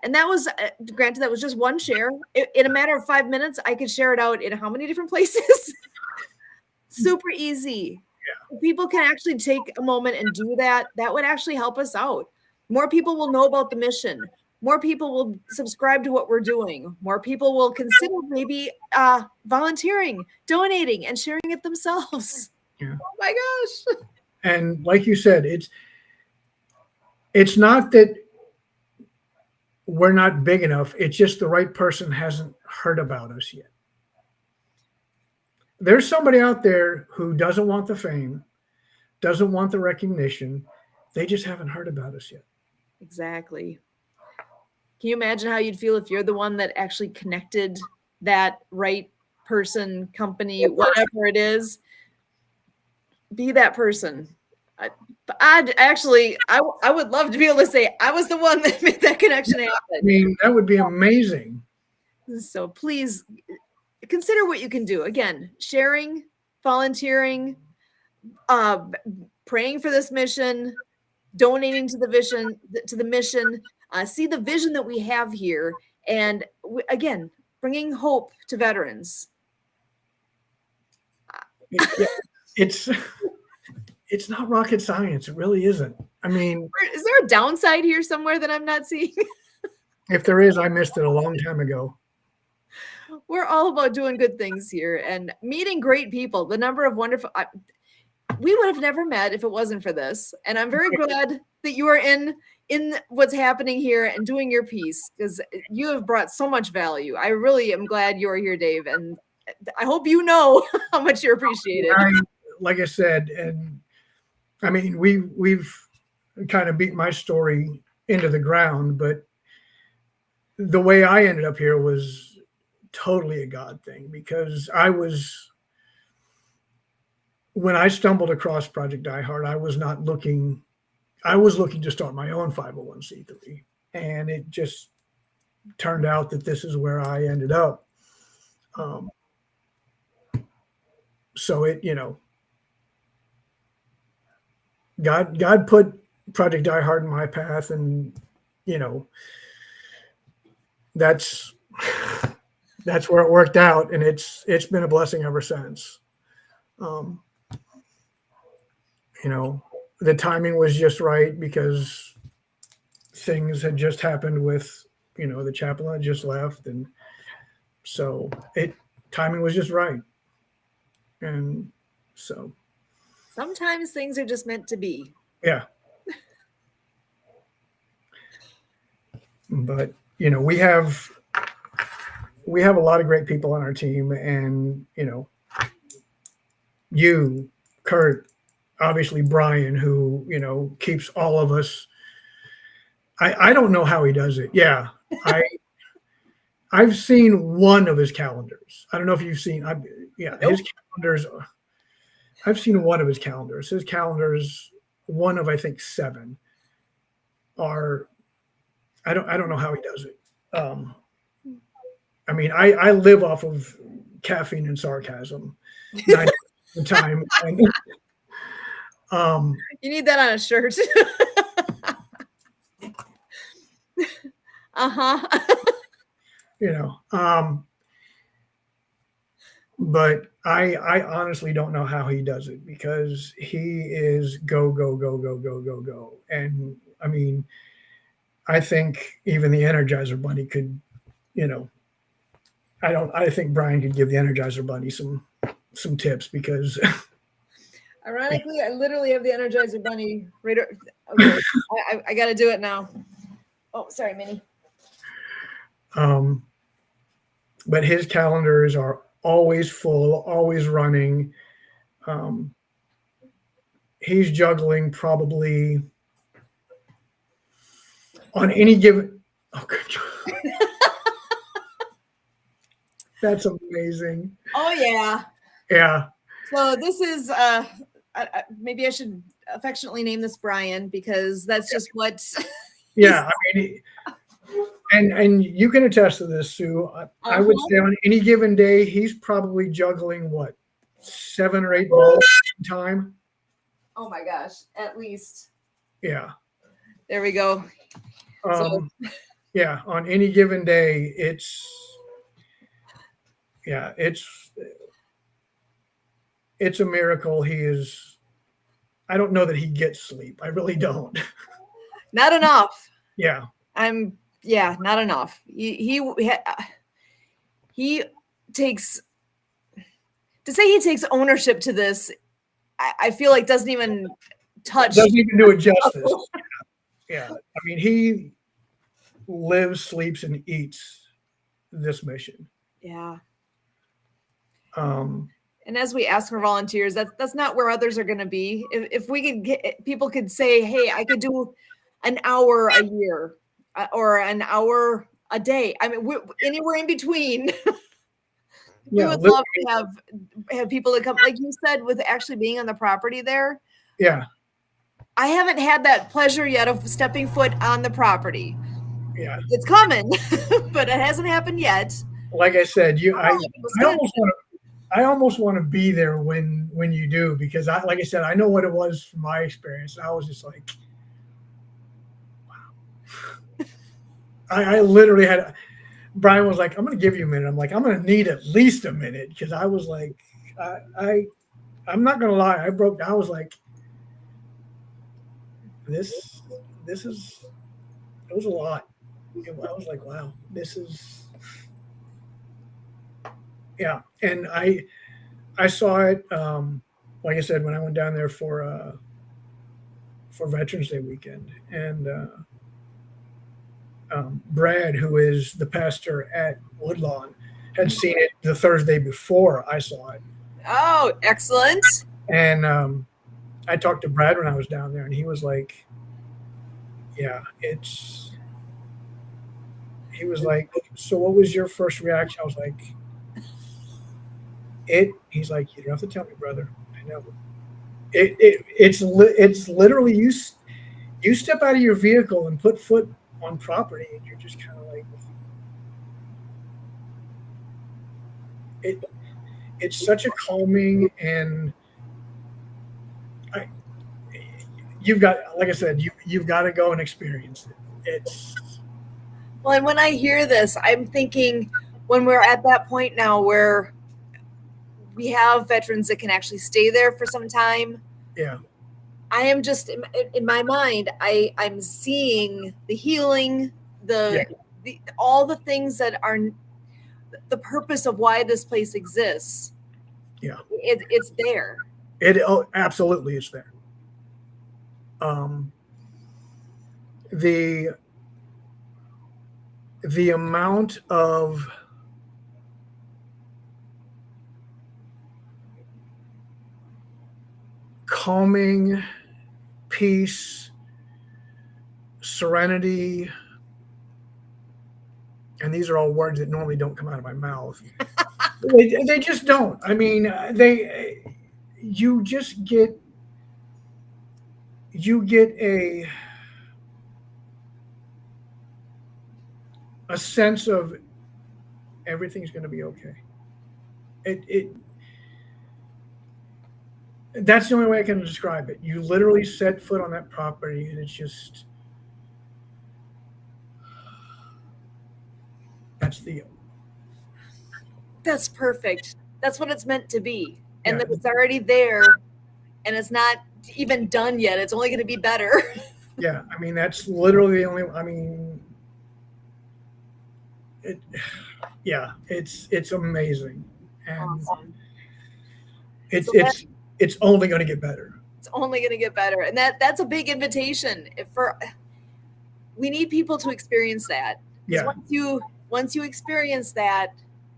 And that was, granted, that was just one share. In a matter of 5 minutes, I could share it out in how many different places? Super easy. Yeah. If people can actually take a moment and do that, that would actually help us out. More people will know about the mission. More people will subscribe to what we're doing. More people will consider maybe volunteering, donating, and sharing it themselves. Yeah. Oh my gosh. And like you said, it's not that we're not big enough. It's just the right person hasn't heard about us yet. There's somebody out there who doesn't want the fame, doesn't want the recognition. They just haven't heard about us yet. Exactly. Can you imagine how you'd feel if you're the one that actually connected that right person, company, whatever it is? Be that person. I would love to be able to say I was the one that made that connection happen. I mean, that would be amazing. So please consider what you can do. Again, sharing, volunteering, praying for this mission, donating to the mission, see the vision that we have here, and again, bringing hope to veterans. It's not rocket science. It really isn't. I mean, is there a downside here somewhere that I'm not seeing? If there is, I missed it a long time ago. We're all about doing good things here and meeting great people. The number of wonderful, we would have never met if it wasn't for this. And I'm very glad that you are in what's happening here and doing your piece, because you have brought so much value. I really am glad you're here, Dave. And I hope you know how much you're appreciated. Like I said, and I mean, we've kind of beat my story into the ground, but the way I ended up here was totally a God thing, because when I stumbled across Project Diehard, I was looking to start my own 501c3. And it just turned out that this is where I ended up. So God put Project Diehard in my path, and that's where it worked out, and it's been a blessing ever since. The timing was just right, because things had just happened with the chaplain had just left, and so timing was just right. And so sometimes things are just meant to be. Yeah. But we have a lot of great people on our team, and you, Kurt, obviously Brian, who keeps all of us. I don't know how he does it. Yeah, I've seen one of his calendars. I don't know if you've seen. His calendars. I've seen one of his calendars. His calendars, one of I think 7, are. I don't know how he does it. I mean, I live off of caffeine and sarcasm 90% of the time. And, You need that on a shirt. Uh-huh. you know, but I honestly don't know how he does it because he is go, go, go, go, go, go, go. And I mean, I think even the Energizer Bunny could, you know, I think Brian could give the Energizer Bunny some tips because Ironically, I literally have the Energizer Bunny right. Okay, I got to do it now. Oh, sorry, Minnie. um, but his calendars are always full, always running. Um, he's juggling probably on any given. Oh, good. That's amazing. Oh yeah. Yeah, So this is maybe I should affectionately name this Brian because that's just what. yeah. I mean, and you can attest to this, Sue. I would say on any given day, he's probably juggling what 7 or 8 balls at a time. Oh my gosh, at least. Yeah. There we go. Yeah, on any given day, yeah, it's a miracle. He is. I don't know that he gets sleep. I really don't. Not enough. Yeah. Not enough. He takes to say he takes ownership to this. I feel like doesn't even touch. Doesn't even do it justice. Yeah. I mean, he lives, sleeps, and eats this mission. Yeah. Um, And as we ask for volunteers, that's not where others are going to be. If we could get people could say, "Hey, I could do an hour a year or an hour a day." I mean, anywhere in between. We yeah, would love to have people that come, like you said, with actually being on the property there. yeah, I haven't had that pleasure yet of stepping foot on the property. yeah. It's coming, but it hasn't happened yet. Like I said, I Wisconsin. almost want to be there when you do because like I said, I know what it was from my experience. I was just like, wow. I literally had. Brian was like, "I'm going to give you a minute." I'm like, "I'm going to need at least a minute," because I was like, I'm not going to lie. I broke down. I was like, this is it was a lot. I was like, wow, this is yeah. And I saw it. Like I said, when I went down there for Veterans Day weekend, and Brad, who is the pastor at Woodlawn, had seen it the Thursday before I saw it. Oh, excellent. And I talked to Brad when I was down there, and he was like, "Yeah, it's." He was like, "So, what was your first reaction?" I was like, "It." He's like, "You don't have to tell me, brother. I know." It's literally you step out of your vehicle and put foot on property, and you're just kind of like, it's such a calming and you've got, like I said, you've got to go and experience it. It's well, and when I hear this, I'm thinking when we're at that point now where we have veterans that can actually stay there for some time. Yeah. I am just in my mind. I'm seeing the healing, the all the things that are the purpose of why this place exists. Yeah. It's there. Absolutely is there. The amount of calming, peace, serenity, and these are all words that normally don't come out of my mouth. They just don't. I mean, you just get a sense of everything's going to be okay. That's the only way I can describe it. You literally set foot on that property, and it's just that's the That's perfect. That's what it's meant to be. And yeah that it's already there and it's not even done yet. It's only going to be better. yeah. I mean, that's literally the only. I mean, it yeah. It's amazing, and Awesome. it's So it's it's only going to get better. it's only going to get better. And that's a big invitation for we need people to experience that. Because Yeah, once you experience that,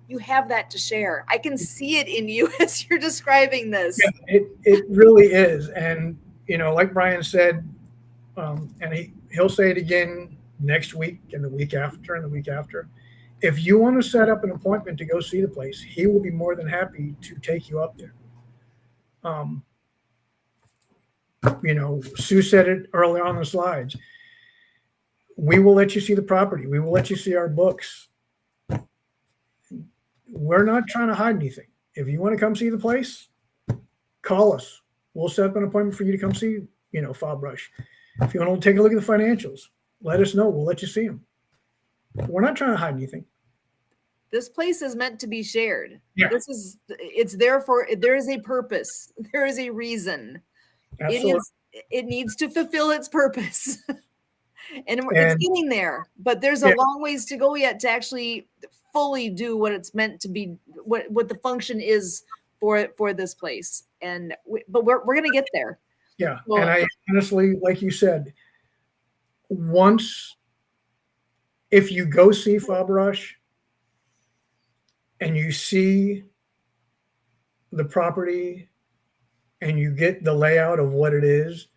you have that to share. I can see it in you as you're describing yeah. this. It really is, and like Brian said, and he'll say it again next week and the week after and the week after. If you want to set up an appointment to go see the place, he will be more than happy to take you up there. Um, Sue said it earlier on the slides. We will let you see the property. We will let you see our books. We're not trying to hide anything. If you want to come see the place, call us. We'll set up an appointment for you to come see, Fob Rush. If you want to take a look at the financials, let us know. We'll let you see them. We're not trying to hide anything. This place is meant to be shared. Yeah. It's there there is a purpose. There is a reason. Absolutely. It needs to fulfill its purpose. And it's getting there, but there's a long ways to go yet to actually fully do what it's meant to be, what the function is for this place. But we're going to get there. Yeah. Well, and I honestly, like you said, if you go see Fob Rush and you see the property and you get the layout of what it is,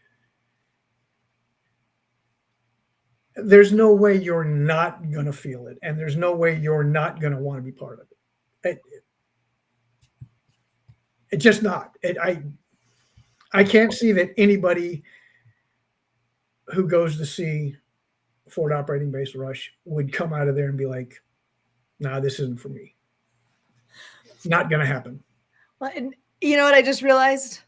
there's no way you're not going to feel it. And there's no way you're not going to want to be part of it. It's just not. I can't see that anybody who goes to see Forward Operating Base Rush would come out of there and be like, nah, this isn't for me. Not going to happen. Well, and you know what I just realized?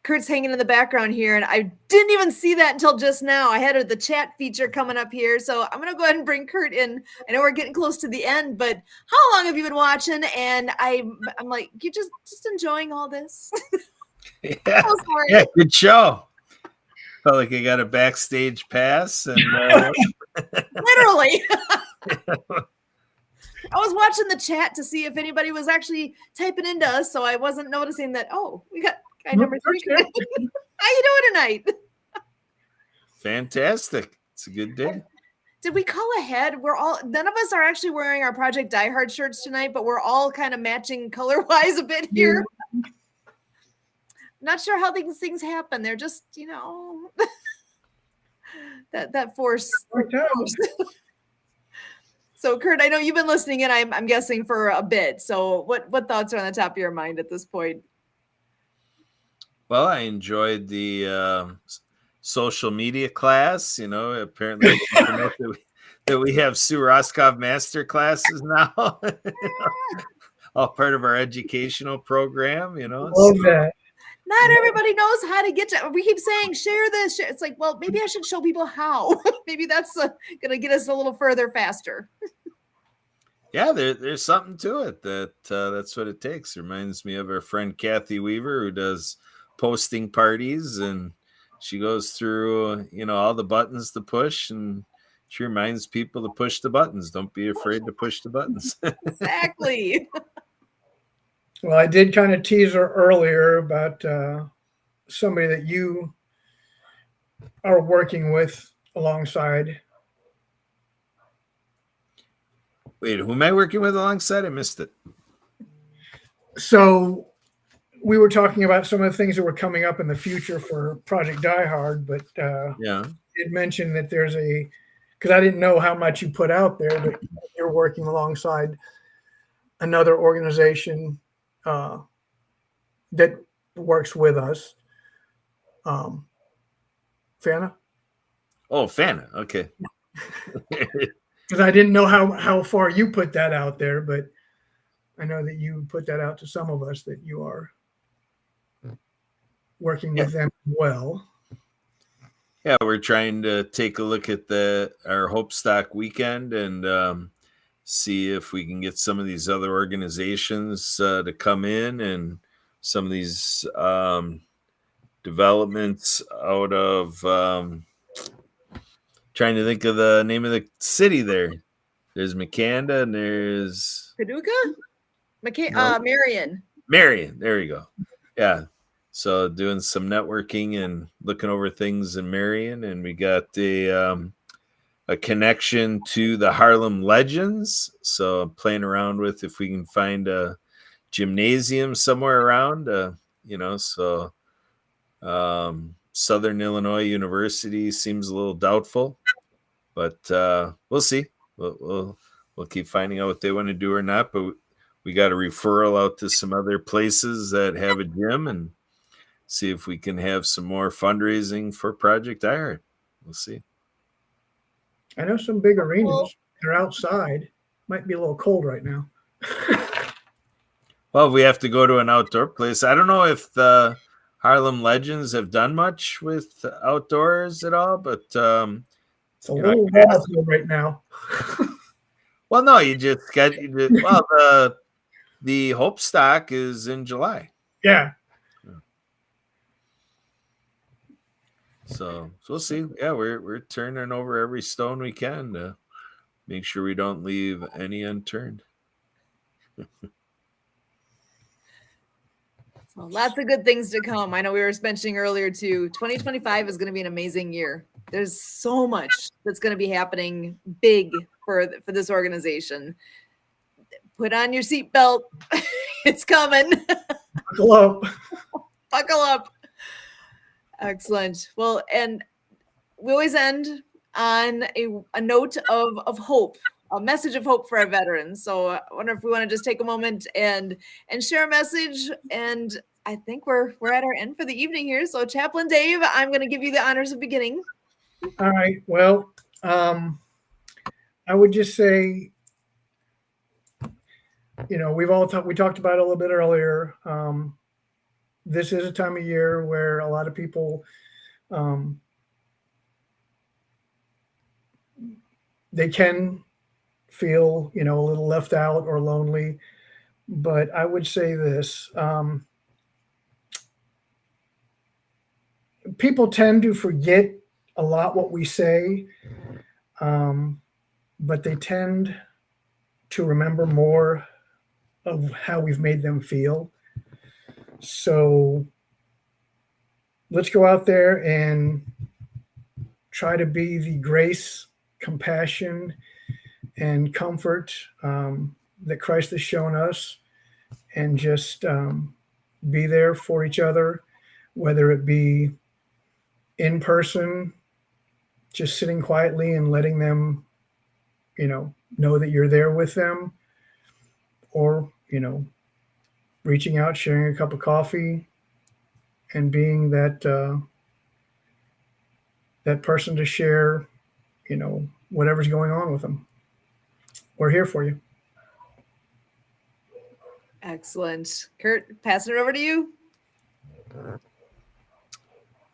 Kurt's hanging in the background here, and I didn't even see that until just now. I had the chat feature coming up here, so I'm going to go ahead and bring Kurt in. I know we're getting close to the end, but how long have you been watching? And I'm like, you just enjoying all this? Yeah, yeah, good show. Felt like I got a backstage pass, and literally. I was watching the chat to see if anybody was actually typing into us, so I wasn't noticing that. Oh, we got guy number 3. How you doing tonight? Fantastic. It's a good day. Did we call ahead? None of us are actually wearing our Project Die Hard shirts tonight, but we're all kind of matching color-wise a bit here. Yeah. Not sure how these things happen. They're just, that force. So, Kurt, I know you've been listening in, I'm guessing, for a bit. So what thoughts are on the top of your mind at this point? Well, I enjoyed the social media class. Apparently that we have Sue Roscoff master classes now. All part of our educational program, Love that. Not everybody knows how to get to. We keep saying share this. It's like, well, maybe I should show people how. Maybe that's going to get us a little further faster. Yeah, there's something to it. That's what it takes. Reminds me of our friend Kathy Weaver, who does posting parties, and she goes through all the buttons to push, and she reminds people to push the buttons. Don't be afraid to push the buttons. Exactly. Well, I did kind of tease her earlier about somebody that you are working with alongside. Wait, who am I working with alongside? I missed it. So we were talking about some of the things that were coming up in the future for Project Die Hard, but yeah, it mentioned that there's because I didn't know how much you put out there, but you're working alongside another organization that works with us. Fana? Oh, Fana. Okay. Because I didn't know how far you put that out there, but I know that you put that out to some of us that you are working Yeah. with them well. Yeah, we're trying to take a look at our Hope Stock weekend and see if we can get some of these other organizations to come in, and some of these developments out of trying to think of the name of the city there. There's Makanda and there's Paducah? No. Marion. Marion. There you go. Yeah. So doing some networking and looking over things in Marion, and we got a connection to the Harlem Legends. So I'm playing around with if we can find a gymnasium somewhere around. So Southern Illinois University seems a little doubtful, but we'll see. We'll keep finding out what they want to do or not. But we got a referral out to some other places that have a gym, and see if we can have some more fundraising for Project Iron. We'll see. I know some big arenas. They're outside. Might be a little cold right now. Well, we have to go to an outdoor place. I don't know if the Harlem Legends have done much with outdoors at all, but It's a little raw right now. well, no, the Hope Stock is in July. Yeah. So we'll see. Yeah, we're turning over every stone we can to make sure we don't leave any unturned. So lots of good things to come. I know we were mentioning earlier too. 2025 is going to be an amazing year. There's so much that's going to be happening big for this organization. Put on your seatbelt. It's coming. Buckle up. Buckle up. Excellent. Well, and we always end on a note of hope, a message of hope for our veterans. So I wonder if we want to just take a moment and share a message. And I think we're at our end for the evening here. So Chaplain Dave, I'm going to give you the honors of beginning. All right. Well, I would just say, we talked about it a little bit earlier. This is a time of year where a lot of people, they can feel, a little left out or lonely. But I would say this, people tend to forget a lot what we say, but they tend to remember more of how we've made them feel. So let's go out there and try to be the grace, compassion, and comfort that Christ has shown us, and just be there for each other, whether it be in person, just sitting quietly and letting them, know that you're there with them, or, reaching out, sharing a cup of coffee, and being that that person to share, whatever's going on with them. We're here for you. Excellent. Kurt, passing it over to you.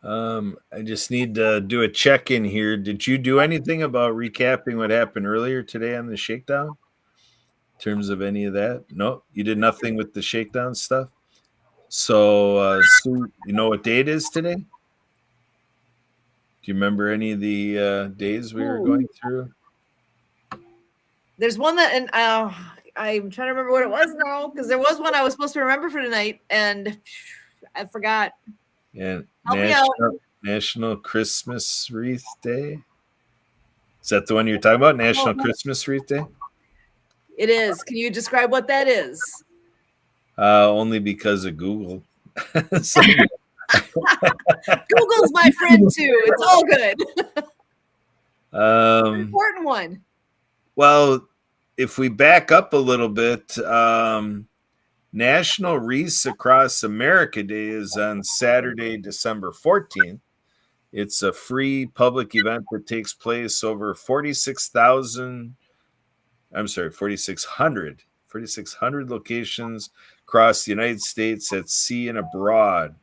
I just need to do a check-in here. Did you do anything about recapping what happened earlier today on the shakedown? In terms of any of that? No, you did nothing with the shakedown stuff? So, Sue, you know what day it is today? Do you remember any of the days we were going through? There's one that, and I'm trying to remember what it was now, because there was one I was supposed to remember for tonight, and I forgot. Yeah, Help National Christmas Wreath Day. Is that the one you're talking about? National Christmas Wreath Day? It is. Can you describe what that is? Only because of Google. Google's my friend too. It's all good. Important one. Well, if we back up a little bit, National Wreaths Across America Day is on Saturday, December 14th. It's a free public event that takes place over 4,600 4,600 locations across the United States at sea and abroad.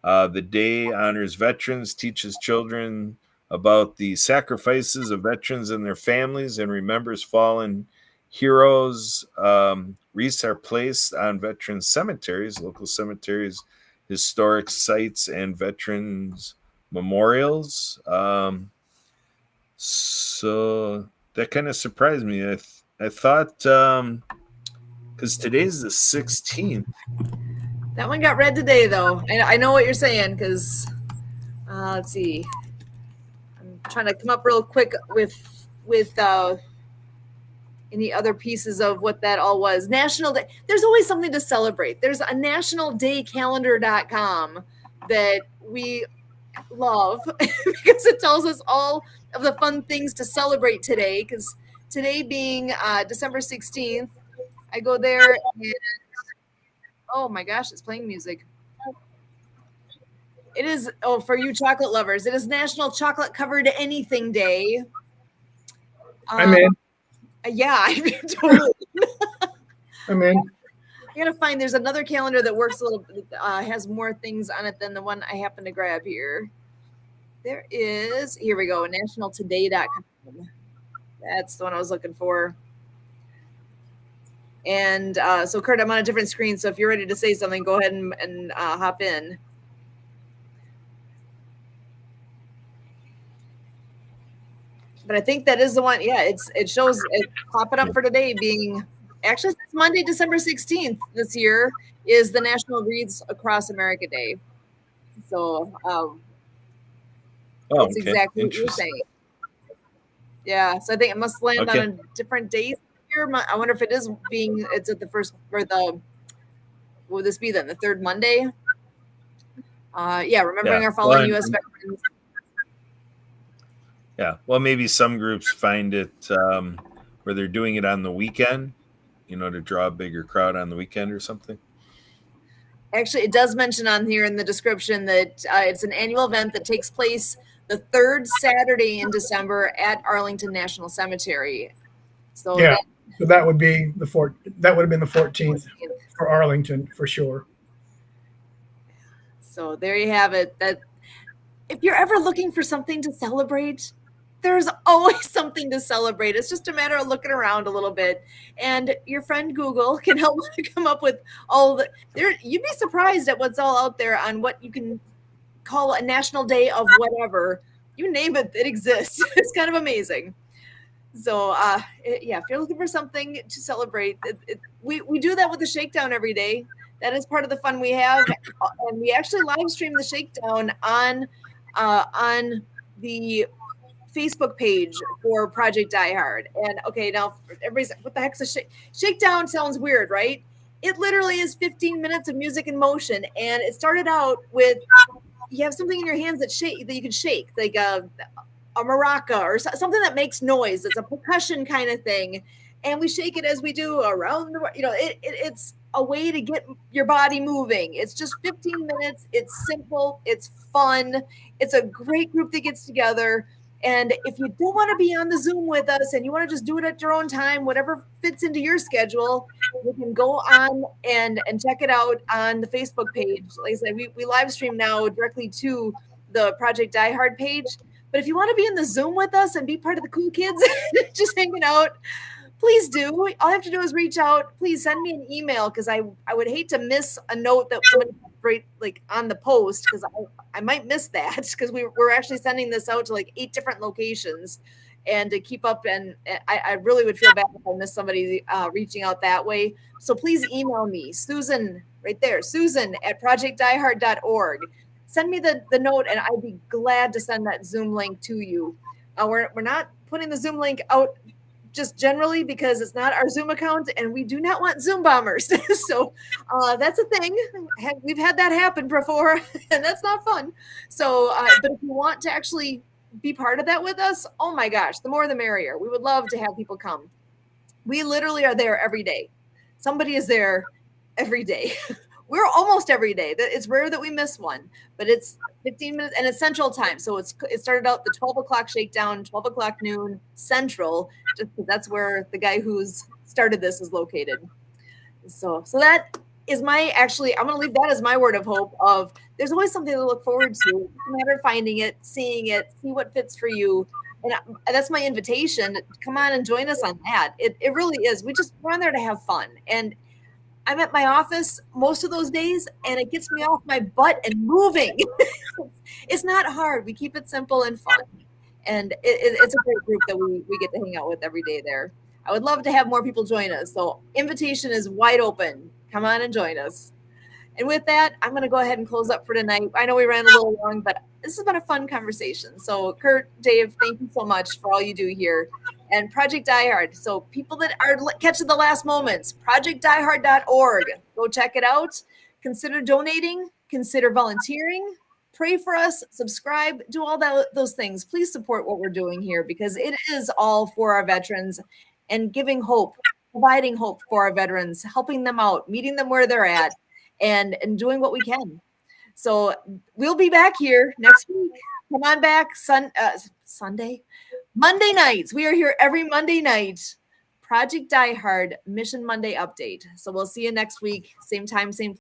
The day honors veterans, teaches children about the sacrifices of veterans and their families, and remembers fallen heroes. Wreaths are placed on veterans' cemeteries, local cemeteries, historic sites, and veterans' memorials. So that kind of surprised me. I thought because today's the 16th. That one got read today, though. I know what you're saying because let's see. I'm trying to come up real quick with any other pieces of what that all was. National Day. There's always something to celebrate. There's a nationaldaycalendar.com that we love because it tells us all of the fun things to celebrate today. Because today being December 16th, I go there and oh my gosh, it's playing music. It is, for you chocolate lovers, it is National Chocolate Covered Anything Day. I'm in. Yeah, I totally. I'm in. I gotta find. There's another calendar that works a little, has more things on it than the one I happen to grab here. There is. Here we go. NationalToday.com. That's the one I was looking for. And so, Kurt, I'm on a different screen. So if you're ready to say something, go ahead and hop in. But I think that is the one. Yeah, it shows it popping up for today being actually it's Monday, December 16th this year is the National Wreaths Across America Day. So that's exactly what you're saying. Yeah, so I think it must land on a different day here. I wonder if it is it's at the first or will this be then the third Monday? Yeah, remembering our fallen U.S. veterans. Yeah, well, maybe some groups find it where they're doing it on the weekend, to draw a bigger crowd on the weekend or something. Actually, it does mention on here in the description that it's an annual event that takes place the third Saturday in December at Arlington National Cemetery. So yeah, so that would be that would have been the 14th for Arlington for sure. So there you have it. That if you're ever looking for something to celebrate, there's always something to celebrate. It's just a matter of looking around a little bit, and your friend Google can help you come up with all the. You'd be surprised at what's all out there on what you can call a national day of whatever. You name it, it exists. It's kind of amazing. So yeah, if you're looking for something to celebrate, we do that with the shakedown every day. That is part of the fun we have, and we actually live stream the shakedown on the Facebook page for Project Die Hard. And okay, now everybody's like, what the heck's a shakedown? Sounds weird, right? It literally is 15 minutes of music in motion, and it started out with you have something in your hands that you can shake, like a maraca or something that makes noise. It's a percussion kind of thing, and we shake it as we do around the. It's a way to get your body moving. It's just 15 minutes. It's simple. It's fun. It's a great group that gets together. And if you don't want to be on the Zoom with us and you want to just do it at your own time, whatever fits into your schedule, you can go on and check it out on the Facebook page. Like I said, we live stream now directly to the Project Die Hard page. But if you want to be in the Zoom with us and be part of the cool kids, just hanging out, please do. All I have to do is reach out. Please send me an email because I would hate to miss a note that somebody right like on the post because I might miss that because we're actually sending this out to like 8 different locations and to keep up. And I really would feel bad if I missed somebody reaching out that way. So please email me, Susan, right there, Susan@projectdiehard.org. Send me the note and I'd be glad to send that Zoom link to you. We're not putting the Zoom link out just generally because it's not our Zoom account and we do not want Zoom bombers. So that's a thing. We've had that happen before and that's not fun. So, but if you want to actually be part of that with us, oh my gosh, the more the merrier. We would love to have people come. We literally are there every day. Somebody is there every day. We're almost every day. It's rare that we miss one, but it's 15 minutes and it's Central time. So it started out the 12 o'clock shakedown, 12 o'clock noon Central, just because that's where the guy who's started this is located. So that is I'm going to leave that as my word of hope of there's always something to look forward to. It's a matter of finding it, seeing it, see what fits for you. And that's my invitation. Come on and join us on that. It really is. We're on there to have fun. And I'm at my office most of those days, and it gets me off my butt and moving. It's not hard. We keep it simple and fun. And it's a great group that we get to hang out with every day there. I would love to have more people join us. So invitation is wide open. Come on and join us. And with that, I'm going to go ahead and close up for tonight. I know we ran a little long, but this has been a fun conversation. So Kurt, Dave, thank you so much for all you do here. And Project Diehard. So people that are catching the last moments, projectdiehard.org. Go check it out. Consider donating. Consider volunteering. Pray for us. Subscribe. Do all those things. Please support what we're doing here because it is all for our veterans and giving hope, providing hope for our veterans, helping them out, meeting them where they're at, and doing what we can. So we'll be back here next week. Come on back Monday nights. We are here every Monday night. Project Die Hard Mission Monday update. So we'll see you next week. Same time, same